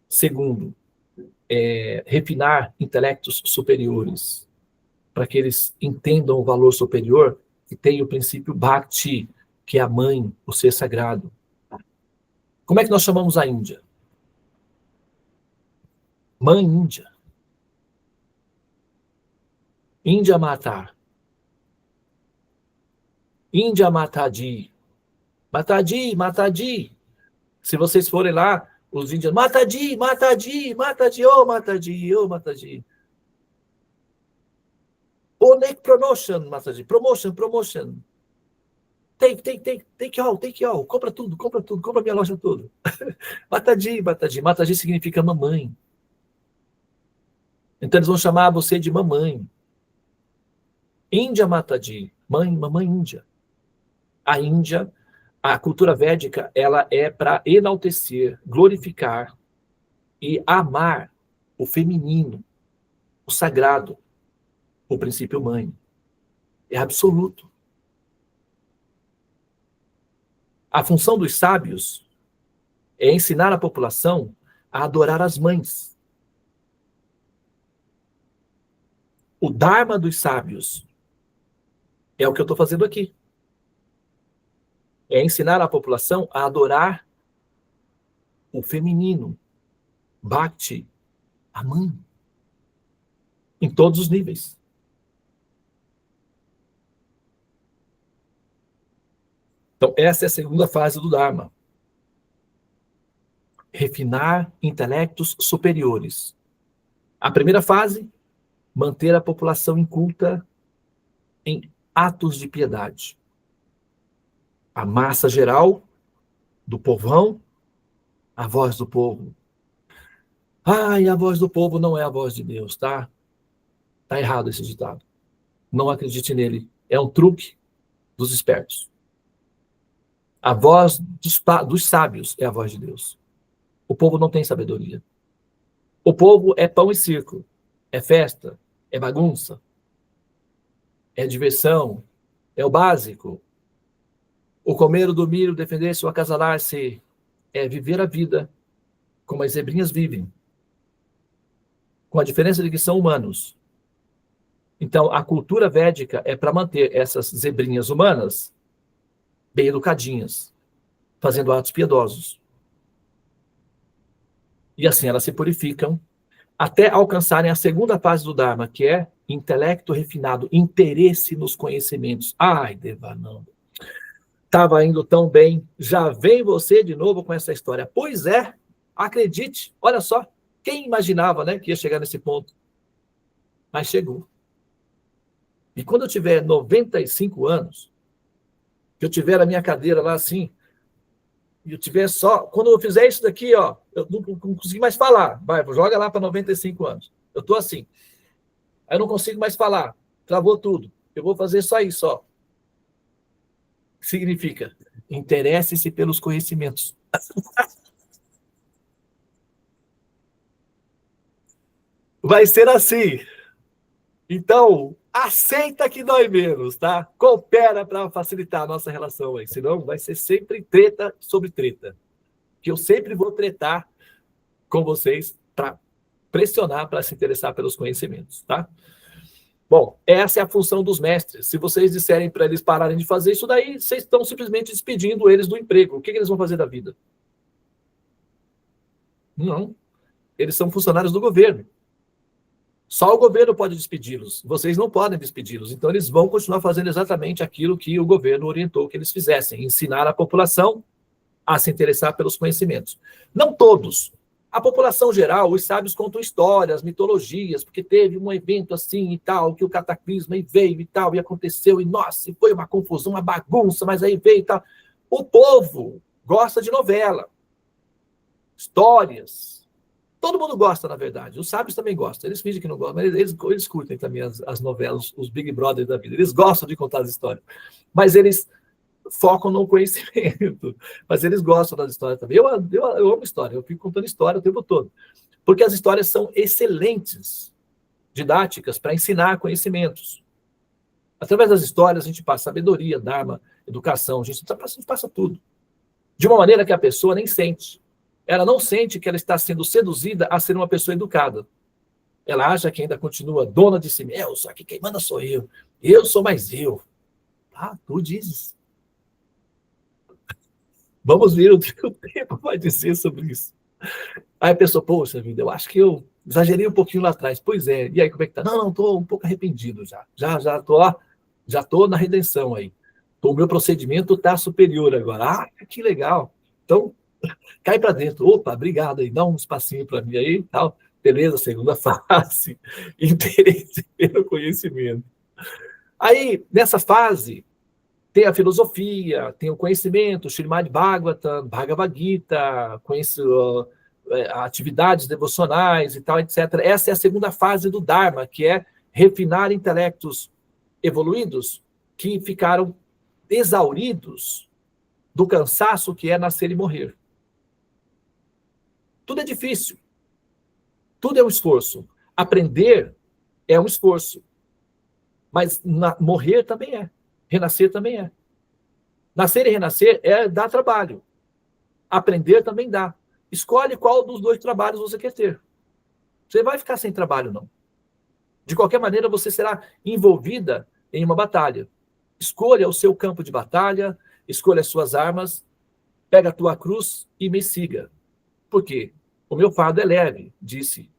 Speaker 2: Segundo, refinar intelectos superiores, para que eles entendam o valor superior e tenham o princípio Bhakti, que é a mãe, o ser sagrado. Como é que nós chamamos a Índia? Mãe Índia. Índia Mata. Índia Mataji. Mataji, Mataji. Se vocês forem lá, os índios, Mataji, Mataji, Mataji, oh Mataji, oh Mataji. Oh, make promotion, Mataji, promotion, promotion. Take all. Compra tudo, compra minha loja tudo. Mataji, Mataji. Mataji significa mamãe. Então eles vão chamar você de mamãe. Índia Mataji, mamãe Índia. A Índia, a cultura védica, ela é para enaltecer, glorificar e amar o feminino, o sagrado, o princípio mãe. É absoluto. A função dos sábios é ensinar a população a adorar as mães. O Dharma dos sábios é o que eu estou fazendo aqui. É ensinar a população a adorar o feminino, Bhakti, a mãe, em todos os níveis. Então, essa é a segunda fase do Dharma. Refinar intelectos superiores. A primeira fase, manter a população inculta em atos de piedade. A massa geral do povão, a voz do povo. E a voz do povo não é a voz de Deus, tá? Tá errado esse ditado. Não acredite nele. É um truque dos espertos. A voz dos sábios é a voz de Deus. O povo não tem sabedoria. O povo é pão e circo. É festa. É bagunça. É diversão. É o básico. O comer, o dormir, o defender-se, o acasalar-se. É viver a vida como as zebrinhas vivem. Com a diferença de que são humanos. Então, a cultura védica é para manter essas zebrinhas humanas bem educadinhas, fazendo atos piedosos. E assim elas se purificam até alcançarem a segunda fase do Dharma, que é intelecto refinado, interesse nos conhecimentos. Ai, Devananda, estava indo tão bem, já vem você de novo com essa história. Pois é, acredite, olha só, quem imaginava, né, que ia chegar nesse ponto? Mas chegou. E quando eu tiver 95 anos, que eu tiver a minha cadeira lá assim, e eu tiver só... Quando eu fizer isso daqui, ó, eu não consigo mais falar. Vai, joga lá para 95 anos. Eu estou assim. Aí eu não consigo mais falar. Travou tudo. Eu vou fazer só isso, ó. Significa, interesse-se pelos conhecimentos. Vai ser assim. Então, aceita que dói menos, tá? Coopera para facilitar a nossa relação aí. Senão vai ser sempre treta sobre treta. Que eu sempre vou tretar com vocês para pressionar para se interessar pelos conhecimentos, tá? Bom, essa é a função dos mestres. Se vocês disserem para eles pararem de fazer isso daí, vocês estão simplesmente despedindo eles do emprego. O que eles vão fazer da vida? Não. Eles são funcionários do governo. Só o governo pode despedi-los. Vocês não podem despedi-los. Então, eles vão continuar fazendo exatamente aquilo que o governo orientou que eles fizessem. Ensinar a população a se interessar pelos conhecimentos. Não todos. A população geral, os sábios contam histórias, mitologias, porque teve um evento assim e tal, que o cataclisma veio e tal, e aconteceu, e nossa, foi uma confusão, uma bagunça, mas aí veio e tal. O povo gosta de novela, histórias. Todo mundo gosta, na verdade. Os sábios também gostam. Eles fingem que não gostam, mas eles curtem também as novelas, os Big Brothers da vida. Eles gostam de contar as histórias. Mas eles focam no conhecimento, mas eles gostam das histórias também. Eu amo história, eu fico contando história o tempo todo, porque as histórias são excelentes, didáticas, para ensinar conhecimentos. Através das histórias, a gente passa sabedoria, dharma, educação, a gente passa tudo. De uma maneira que a pessoa nem sente. Ela não sente que ela está sendo seduzida a ser uma pessoa educada. Ela acha que ainda continua dona de si mesma, só que quem manda sou eu sou mais eu. Tu dizes. Vamos ver o que o tempo vai dizer sobre isso. Aí a pessoa, poxa vida, eu acho que eu exagerei um pouquinho lá atrás. Pois é, e aí como é que tá? Não, estou um pouco arrependido já. Já estou na redenção aí. O meu procedimento está superior agora. Que legal. Então, cai para dentro. Opa, obrigado aí, dá um espacinho para mim aí, tal. Beleza, segunda fase, interesse pelo conhecimento. Aí, nessa fase, tem a filosofia, tem o conhecimento, Srimad Bhagavatam, Bhagavad Gita, atividades devocionais e tal, etc. Essa é a segunda fase do Dharma, que é refinar intelectos evoluídos que ficaram exauridos do cansaço que é nascer e morrer. Tudo é difícil. Tudo é um esforço. Aprender é um esforço. Mas morrer também é. Renascer também é. Nascer e renascer dá trabalho. Aprender também dá. Escolhe qual dos dois trabalhos você quer ter. Você vai ficar sem trabalho, não. De qualquer maneira, você será envolvida em uma batalha. Escolha o seu campo de batalha, escolha as suas armas, pega a tua cruz e me siga. Por quê? O meu fardo é leve, disse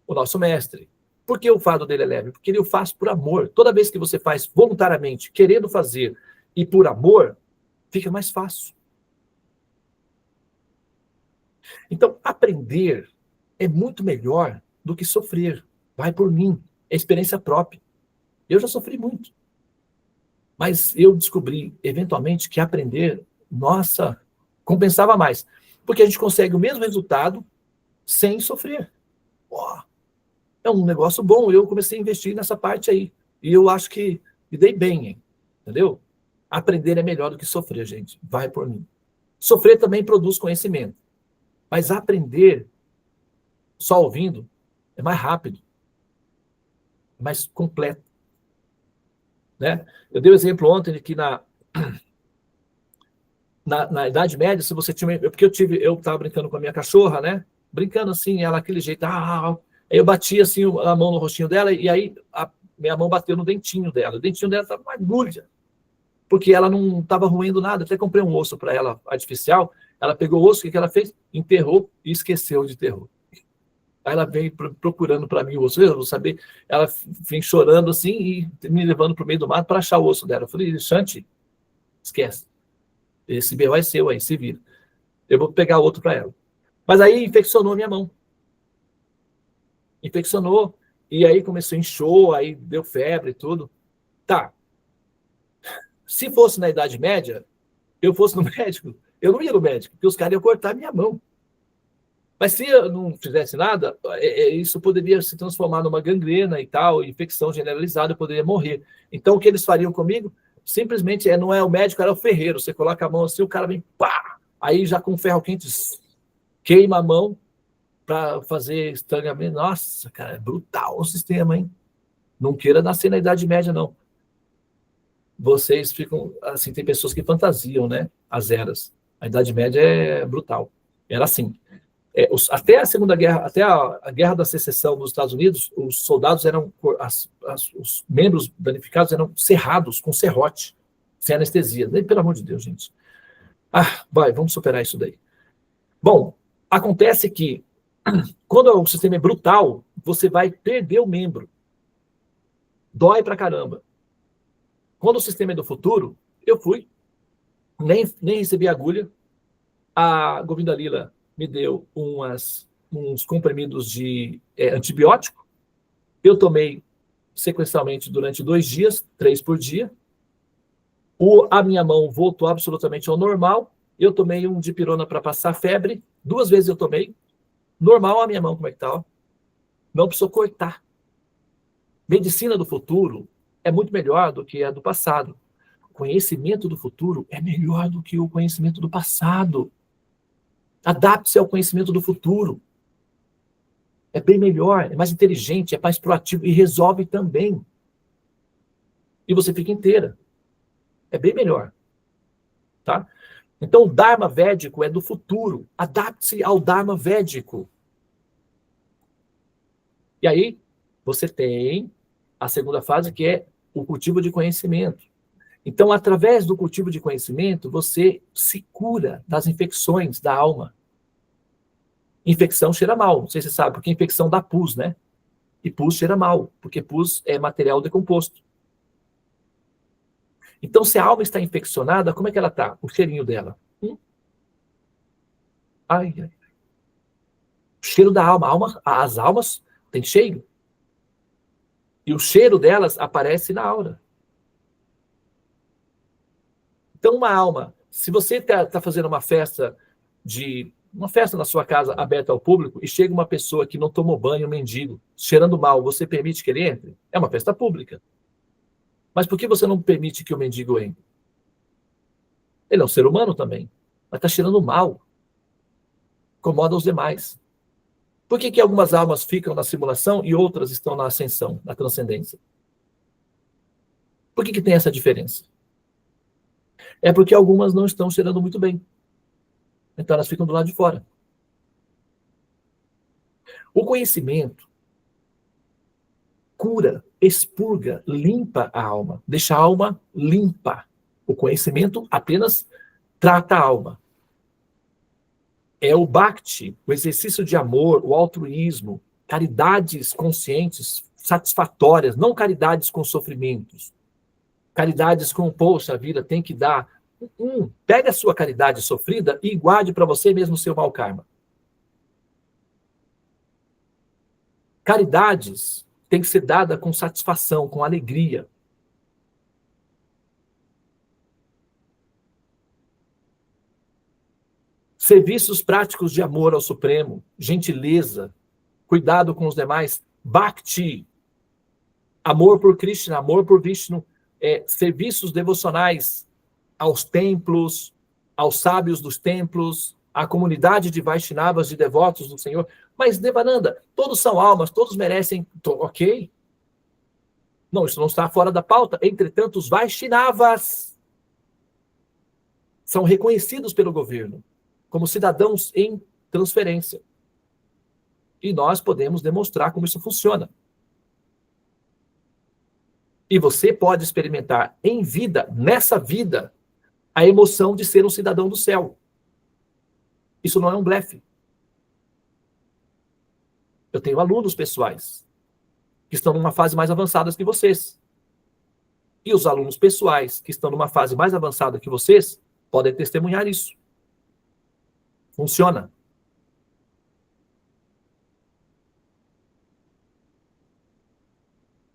Speaker 2: o nosso mestre. Por que o fardo dele é leve? Porque ele o faz por amor. Toda vez que você faz voluntariamente, querendo fazer, e por amor, fica mais fácil. Então, aprender é muito melhor do que sofrer. Vai por mim. É experiência própria. Eu já sofri muito. Mas eu descobri, eventualmente, que aprender, nossa, compensava mais. Porque a gente consegue o mesmo resultado sem sofrer. Oh, é um negócio bom. Eu comecei a investir nessa parte aí. E eu acho que me dei bem, hein? Entendeu? Aprender é melhor do que sofrer, gente. Vai por mim. Sofrer também produz conhecimento. Mas aprender só ouvindo é mais rápido, é mais completo. Né? Eu dei o exemplo ontem que na Idade Média, se você tinha... Porque eu estava brincando com a minha cachorra, né? Brincando assim, ela aquele jeito. Aí eu bati assim a mão no rostinho dela e aí a minha mão bateu no dentinho dela. O dentinho dela estava uma agulha, porque ela não estava roendo nada. Até comprei um osso para ela artificial. Ela pegou o osso, o que ela fez? Enterrou e esqueceu de enterrar. Aí ela veio procurando para mim o osso, eu vou saber. Ela vem chorando assim e me levando para o meio do mato para achar o osso dela. Eu falei, Xante, esquece. Esse BO é seu aí, se vira. Eu vou pegar outro para ela. Mas aí infeccionou a minha mão. Infeccionou, e aí começou a inchou, aí deu febre e tudo. Tá. Se fosse na Idade Média, eu fosse no médico, eu não ia no médico, porque os caras iam cortar a minha mão. Mas se eu não fizesse nada, isso poderia se transformar numa gangrena e tal, infecção generalizada, eu poderia morrer. Então, o que eles fariam comigo? Simplesmente, não é o médico, era o ferreiro. Você coloca a mão assim, o cara vem, pá! Aí já com ferro quente, queima a mão para fazer estranhamento. Nossa, cara, é brutal o sistema, hein? Não queira nascer na Idade Média, não. Vocês ficam, assim, tem pessoas que fantasiam, né? As eras. A Idade Média é brutal. Era assim. Até a Segunda Guerra, até a Guerra da Secessão dos Estados Unidos, os soldados eram, os membros danificados eram serrados com serrote, sem anestesia. Pelo amor de Deus, gente. Vamos superar isso daí. Bom, acontece que quando o sistema é brutal, você vai perder o membro. Dói pra caramba. Quando o sistema é do futuro, eu fui, nem recebi agulha, a Govinda Lila me deu uns comprimidos de antibiótico. Eu tomei sequencialmente durante 2 dias, 3 por dia. A minha mão voltou absolutamente ao normal. Eu tomei um dipirona para passar febre. 2 vezes eu tomei. Normal a minha mão, como é que tá? Ó. Não precisou cortar. Medicina do futuro é muito melhor do que a do passado. O conhecimento do futuro é melhor do que o conhecimento do passado. Adapte-se ao conhecimento do futuro. É bem melhor, é mais inteligente, é mais proativo e resolve também. E você fica inteira. É bem melhor. Tá? Então, o Dharma védico é do futuro. Adapte-se ao Dharma védico. E aí, você tem a segunda fase, que é o cultivo de conhecimento. Então, através do cultivo de conhecimento, você se cura das infecções da alma. Infecção cheira mal, não sei se você sabe, porque infecção dá pus, né? E pus cheira mal, porque pus é material decomposto. Então, se a alma está infeccionada, como é que ela está? O cheirinho dela. Ai. O cheiro da alma. As almas têm cheiro. E o cheiro delas aparece na aura. Então, uma alma, se você está fazendo uma festa na sua casa aberta ao público e chega uma pessoa que não tomou banho, um mendigo, cheirando mal, você permite que ele entre? É uma festa pública. Mas por que você não permite que o mendigo entre? Ele é um ser humano também, mas está cheirando mal. Incomoda os demais. Por que algumas almas ficam na simulação e outras estão na ascensão, na transcendência? Por que tem essa diferença? É porque algumas não estão cheirando muito bem. Então elas ficam do lado de fora. O conhecimento cura, expurga, limpa a alma, deixa a alma limpa. O conhecimento apenas trata a alma. É o bhakti, o exercício de amor, o altruísmo, caridades conscientes, satisfatórias, não caridades com sofrimentos. Caridades com, poxa vida, tem que dar. Pega a sua caridade sofrida e guarde para você mesmo o seu mau karma. Caridades tem que ser dada com satisfação, com alegria. Serviços práticos de amor ao Supremo, gentileza, cuidado com os demais, bhakti, amor por Krishna, amor por Vishnu, serviços devocionais aos templos, aos sábios dos templos, à comunidade de Vaishnavas, de devotos do Senhor. Mas, Devananda, todos são almas, todos merecem... Ok. Não, isso não está fora da pauta. Entretanto, os Vaishnavas são reconhecidos pelo governo como cidadãos em transferência. E nós podemos demonstrar como isso funciona. E você pode experimentar em vida, nessa vida, a emoção de ser um cidadão do céu. Isso não é um blefe. Eu tenho alunos pessoais que estão numa fase mais avançada que vocês. E os alunos pessoais que estão numa fase mais avançada que vocês podem testemunhar isso. Funciona.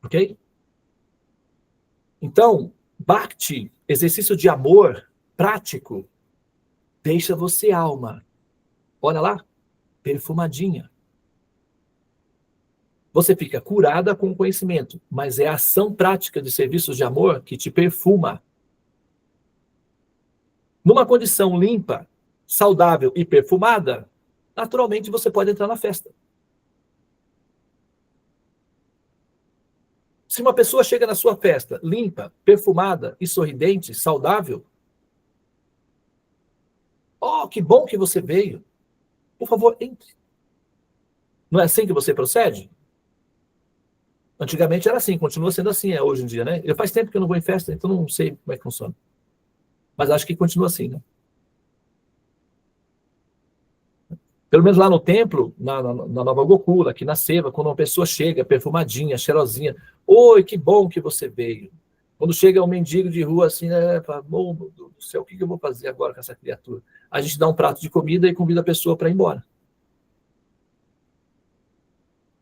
Speaker 2: Ok? Então, Bhakti, exercício de amor prático, deixa você alma. Olha lá, perfumadinha. Você fica curada com o conhecimento, mas é a ação prática de serviços de amor que te perfuma. Numa condição limpa, saudável e perfumada, naturalmente você pode entrar na festa. Se uma pessoa chega na sua festa limpa, perfumada e sorridente, saudável, oh, que bom que você veio. Por favor, entre. Não é assim que você procede? Antigamente era assim, continua sendo assim, hoje em dia, né? Eu faz tempo que eu não vou em festa, então não sei como é que funciona. Mas acho que continua assim, né? Pelo menos lá no templo, na Nova Gokula, aqui na Seva, quando uma pessoa chega perfumadinha, cheirosinha, oi, que bom que você veio. Quando chega um mendigo de rua assim, né, fala, oh, meu Deus do céu, o que eu vou fazer agora com essa criatura? A gente dá um prato de comida e convida a pessoa para ir embora.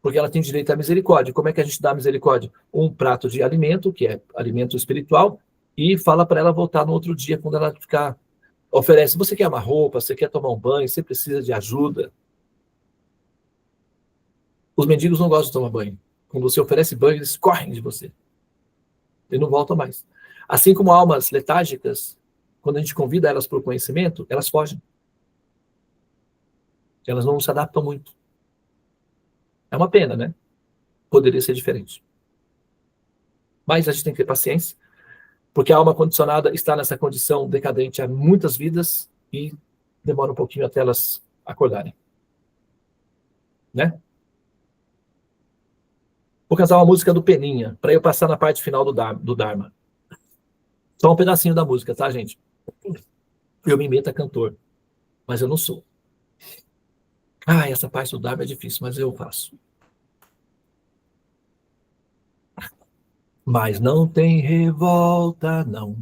Speaker 2: Porque ela tem direito à misericórdia. Como é que a gente dá a misericórdia? Um prato de alimento, que é alimento espiritual, e fala para ela voltar no outro dia, quando ela ficar... Oferece, você quer uma roupa, você quer tomar um banho, você precisa de ajuda. Os mendigos não gostam de tomar banho. Quando você oferece banho, eles correm de você. E não voltam mais. Assim como almas letárgicas, quando a gente convida elas para o conhecimento, elas fogem. Elas não se adaptam muito. É uma pena, né? Poderia ser diferente. Mas a gente tem que ter paciência, porque a alma condicionada está nessa condição decadente há muitas vidas e demora um pouquinho até elas acordarem. Né? Vou cantar uma música do Peninha, para eu passar na parte final do Dharma. Só um pedacinho da música, tá, gente? Eu me meto a cantor, mas eu não sou. Ah, essa parte do Dharma é difícil, mas eu faço. Mas não tem revolta, não.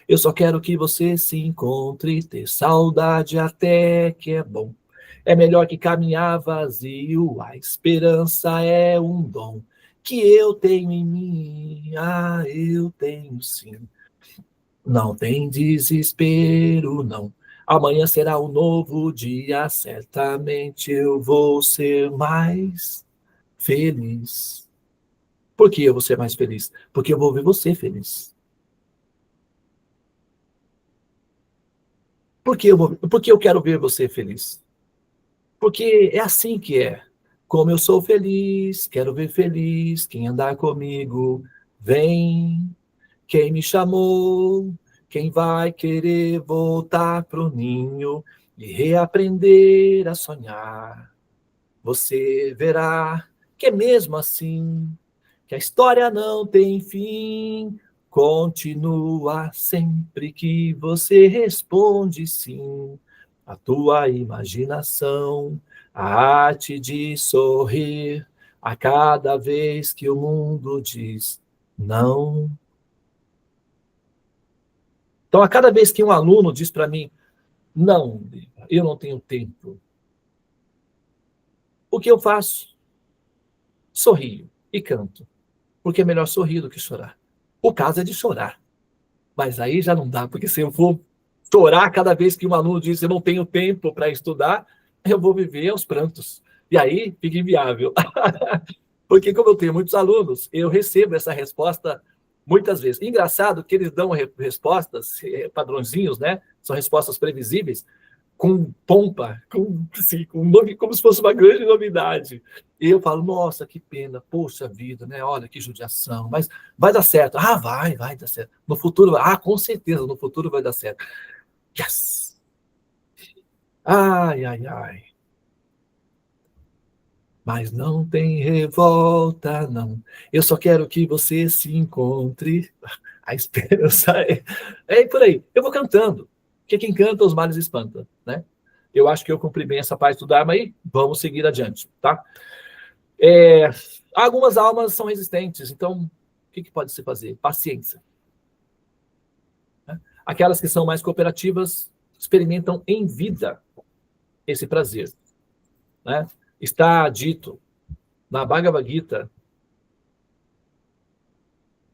Speaker 2: Eu só quero que você se encontre, ter saudade até que é bom. É melhor que caminhar vazio, a esperança é um dom que eu tenho em mim, ah, eu tenho sim. Não tem desespero, não. Amanhã será um novo dia, certamente eu vou ser mais feliz. Por que eu vou ser mais feliz? Porque eu vou ver você feliz. Porque eu quero ver você feliz? Porque é assim que é. Como eu sou feliz, quero ver feliz, quem andar comigo, vem. Quem me chamou, Quem vai querer voltar pro ninho e reaprender a sonhar? Você verá que é mesmo assim, que a história não tem fim. Continua sempre que você responde sim. A tua imaginação, a arte de sorrir, a cada vez que o mundo diz não. Então, a cada vez que um aluno diz para mim, não, eu não tenho tempo, o que eu faço? Sorrio e canto, porque é melhor sorrir do que chorar. O caso é de chorar, mas aí já não dá, porque se eu for chorar cada vez que um aluno diz eu não tenho tempo para estudar, eu vou viver aos prantos. E aí fica inviável. Porque como eu tenho muitos alunos, eu recebo essa resposta muitas vezes. Engraçado que eles dão respostas, padrõezinhos, né? São respostas previsíveis, com pompa, assim, como se fosse uma grande novidade. E eu falo, nossa, que pena, poxa vida, né? Olha que judiação, mas vai dar certo. Ah, vai dar certo. No futuro, com certeza, no futuro vai dar certo. Yes! Ai, ai, ai. Mas não tem revolta, não. Eu só quero que você se encontre. A esperança é por aí. Eu vou cantando. Porque quem canta, os males espanta, né? Eu acho que eu cumpri bem essa parte do Dharma aí. Vamos seguir adiante, tá? Algumas almas são resistentes, então o que pode se fazer? Paciência. Né? Aquelas que são mais cooperativas experimentam em vida esse prazer. Né? Está dito na Bhagavad Gita,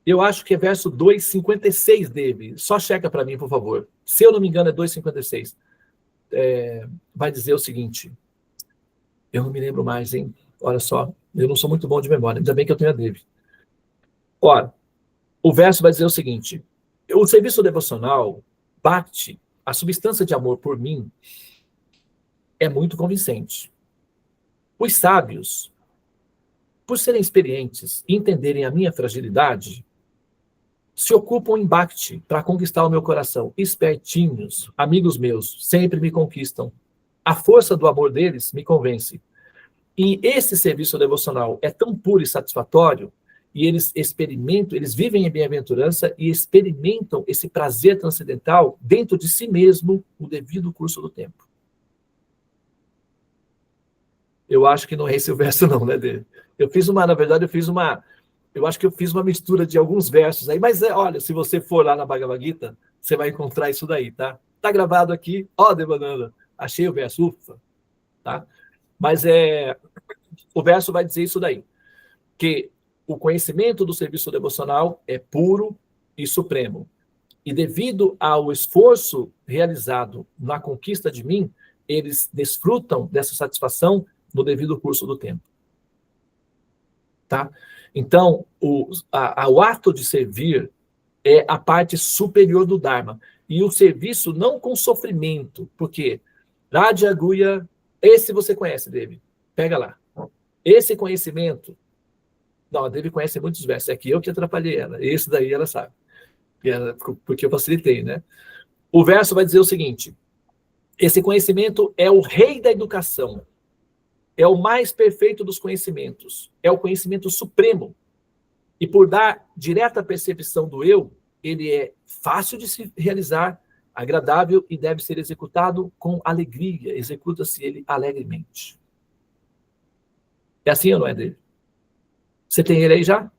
Speaker 2: eu acho que é verso 2,56 dele. Só checa para mim, por favor. Se eu não me engano, é 2,56. Vai dizer o seguinte. Eu não me lembro mais, hein? Olha só, eu não sou muito bom de memória. Ainda bem que eu tenho a Devi. Ora, o verso vai dizer o seguinte. O serviço devocional, Bhakti, a substância de amor por mim, é muito convincente. Os sábios, por serem experientes e entenderem a minha fragilidade, se ocupam em Bhakti para conquistar o meu coração. Espertinhos, amigos meus, sempre me conquistam. A força do amor deles me convence. E esse serviço devocional é tão puro e satisfatório, e eles experimentam, eles vivem em bem-aventurança e experimentam esse prazer transcendental dentro de si mesmo, no devido curso do tempo. Eu acho que não é esse o verso não, né, dele? Na verdade, eu acho que eu fiz uma mistura de alguns versos aí, mas olha, se você for lá na Bhagavad Gita, você vai encontrar isso daí, tá? Tá gravado aqui, Devananda, achei o verso, ufa, tá? Mas o verso vai dizer isso daí, que o conhecimento do serviço devocional é puro e supremo. E devido ao esforço realizado na conquista de mim, eles desfrutam dessa satisfação no devido curso do tempo. Tá? Então, o ato de servir é a parte superior do Dharma. E o serviço não com sofrimento, porque Raja Guya, esse você conhece, Devi. Pega lá. Esse conhecimento, não, a Devi conhece muitos versos, é que eu que atrapalhei ela. Esse daí ela sabe, porque eu facilitei, né? O verso vai dizer o seguinte, esse conhecimento é o rei da educação, é o mais perfeito dos conhecimentos, é o conhecimento supremo. E por dar direta percepção do eu, ele é fácil de se realizar, agradável e deve ser executado com alegria. Executa-se ele alegremente. É assim ou não é dele? Você tem ele aí já?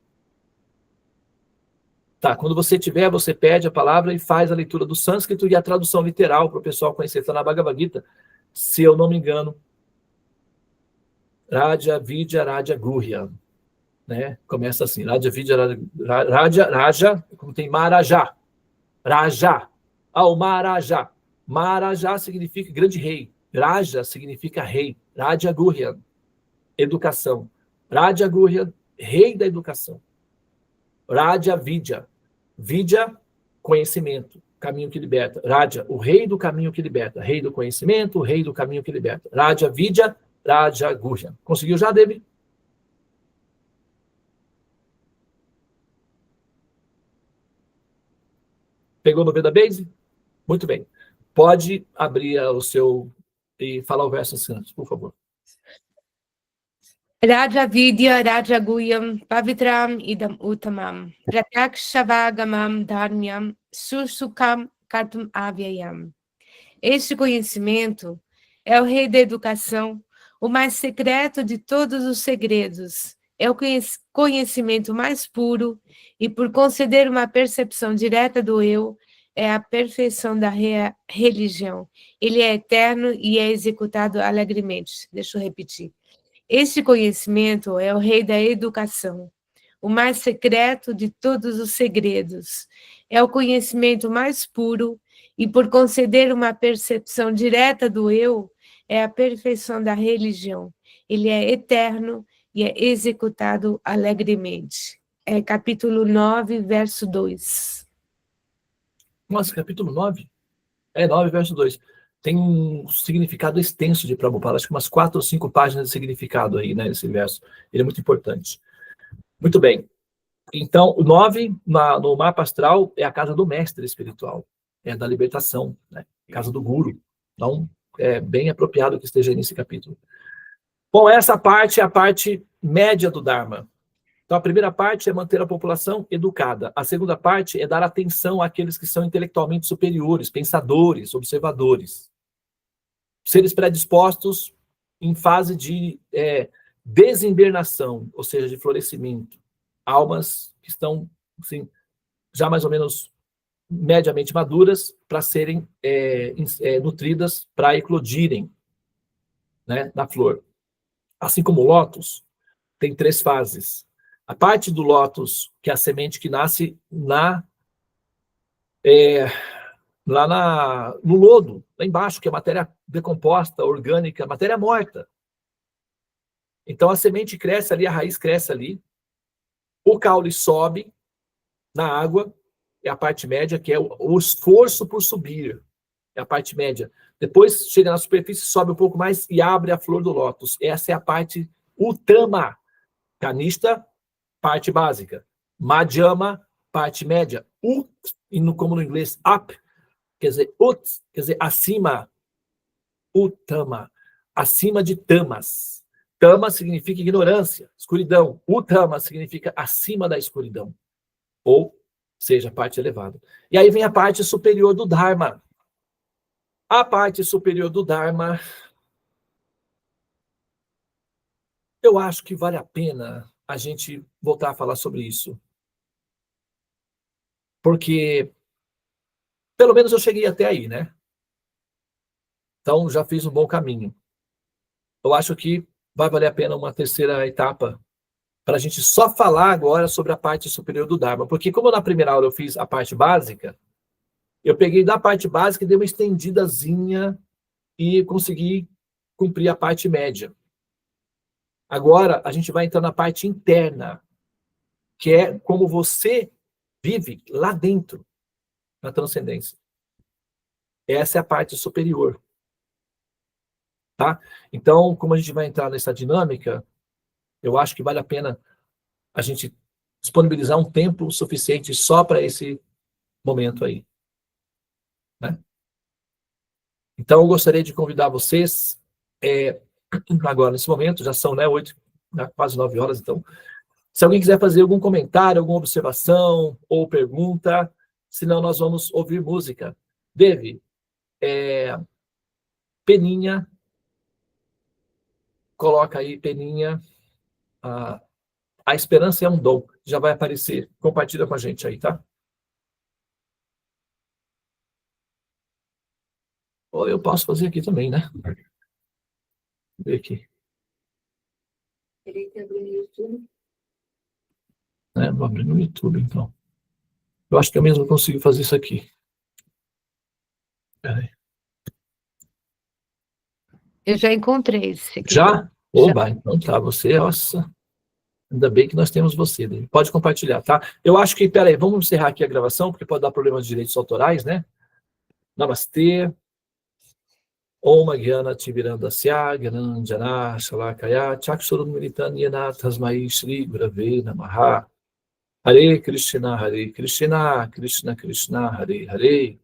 Speaker 2: Tá, quando você tiver, você pede a palavra e faz a leitura do sânscrito e a tradução literal para o pessoal conhecer. Está na Bhagavad Gita, se eu não me engano. Raja Vidya Raja Guhya. Né? Começa assim, Raja Vidya Raja, como tem Maharaja. Raja. O Maharaja. Maharaja significa grande rei. Raja significa rei. Raja Guhya, educação. Raja Guhya, rei da educação. Raja Vidya. Vidya, conhecimento, caminho que liberta. Raja, o rei do caminho que liberta. Rei do conhecimento, o rei do caminho que liberta. Raja Vidya, Raja Guhya. Conseguiu já, Devi? Pegou no Veda Base? Muito bem. Pode abrir o seu e falar o verso antes, por favor.
Speaker 1: Raja Vidya Raja Guyam Pavitram Idam Uttamam Pratyakshavāgamam Dharmyam Sursukam Kartum Avyayam. Este conhecimento é o rei da educação, o mais secreto de todos os segredos. É o conhecimento mais puro e, por conceder uma percepção direta do eu, é a perfeição da religião. Ele é eterno e é executado alegremente. Deixa eu repetir. Este conhecimento é o rei da educação, o mais secreto de todos os segredos. É o conhecimento mais puro e, por conceder uma percepção direta do eu, é a perfeição da religião. Ele é eterno e é executado alegremente. É capítulo 9, verso 2.
Speaker 2: Nossa, capítulo 9? 9, verso 2. Tem um significado extenso de Prabhupada, acho que umas 4 ou 5 páginas de significado aí, né, esse verso. Ele é muito importante. Muito bem. Então, o 9, no mapa astral, é a casa do mestre espiritual, é da libertação, né? Casa do guru. Então, é bem apropriado que esteja aí nesse capítulo. Bom, essa parte é a parte média do Dharma. Então, a primeira parte é manter a população educada. A segunda parte é dar atenção àqueles que são intelectualmente superiores, pensadores, observadores. Seres predispostos em fase de desinvernação, ou seja, de florescimento. Almas que estão, assim, já mais ou menos mediamente maduras para serem nutridas, para eclodirem, né, na flor. Assim como o lótus, tem 3 fases. A parte do lótus, que é a semente que nasce no lodo, lá embaixo, que é matéria decomposta, orgânica, matéria morta. Então a semente cresce ali, a raiz cresce ali, o caule sobe na água, é a parte média, que é o esforço por subir, é a parte média. Depois chega na superfície, sobe um pouco mais e abre a flor do lótus. Essa é a parte Uttama. Kanishta, parte básica. Madhyama, parte média. Ut, como no inglês, up, quer dizer, acima. Uttama, acima de tamas. Tama significa ignorância, escuridão. Uttama significa acima da escuridão. Ou seja, parte elevada. E aí vem a parte superior do Dharma. A parte superior do Dharma, eu acho que vale a pena a gente voltar a falar sobre isso. Porque, pelo menos eu cheguei até aí, né? Então, já fiz um bom caminho. Eu acho que vai valer a pena uma terceira etapa para a gente só falar agora sobre a parte superior do Dharma. Porque como na primeira aula eu fiz a parte básica, eu peguei da parte básica e dei uma estendidazinha e consegui cumprir a parte média. Agora, a gente vai entrar na parte interna, que é como você vive lá dentro, na transcendência. Essa é a parte superior. Tá? Então, como a gente vai entrar nessa dinâmica, eu acho que vale a pena a gente disponibilizar um tempo suficiente só para esse momento aí. Né? Então, eu gostaria de convidar vocês, agora, nesse momento, já são 8, quase 9 horas, então, se alguém quiser fazer algum comentário, alguma observação ou pergunta, senão nós vamos ouvir música. Dave, Peninha, coloca aí, Peninha, a esperança é um dom, já vai aparecer, compartilha com a gente aí, tá? Ou eu posso fazer aqui também, né? Vou ver aqui.
Speaker 1: Ele tem abrir no YouTube.
Speaker 2: Vou abrir no YouTube, então. Eu acho que eu mesmo consigo fazer isso aqui. Peraí.
Speaker 1: Eu já encontrei esse aqui.
Speaker 2: Já? Oba, então tá, você, nossa. Ainda bem que nós temos você, Dave. Pode compartilhar, tá? Eu acho que, peraí, vamos encerrar aqui a gravação, porque pode dar problemas de direitos autorais, né? Namastê. Om Gyana Tivirandasya Gyananjana Shalakaya Chaksurum Militanyana Tasmai Shri Gurave Namaha. Hare Krishna, Krishna Krishna, Hare Hare,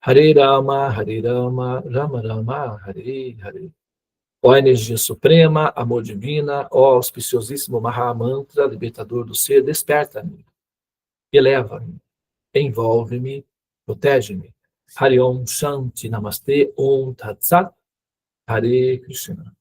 Speaker 2: Hare Rama, Rama Rama, Hare Hare. Ó energia suprema, amor divina, ó auspiciosíssimo Mahamantra, libertador do ser, desperta-me, eleva-me, envolve-me, protege-me. Hare Om Shanti Namaste Om Tat Sat. Hare Krishna.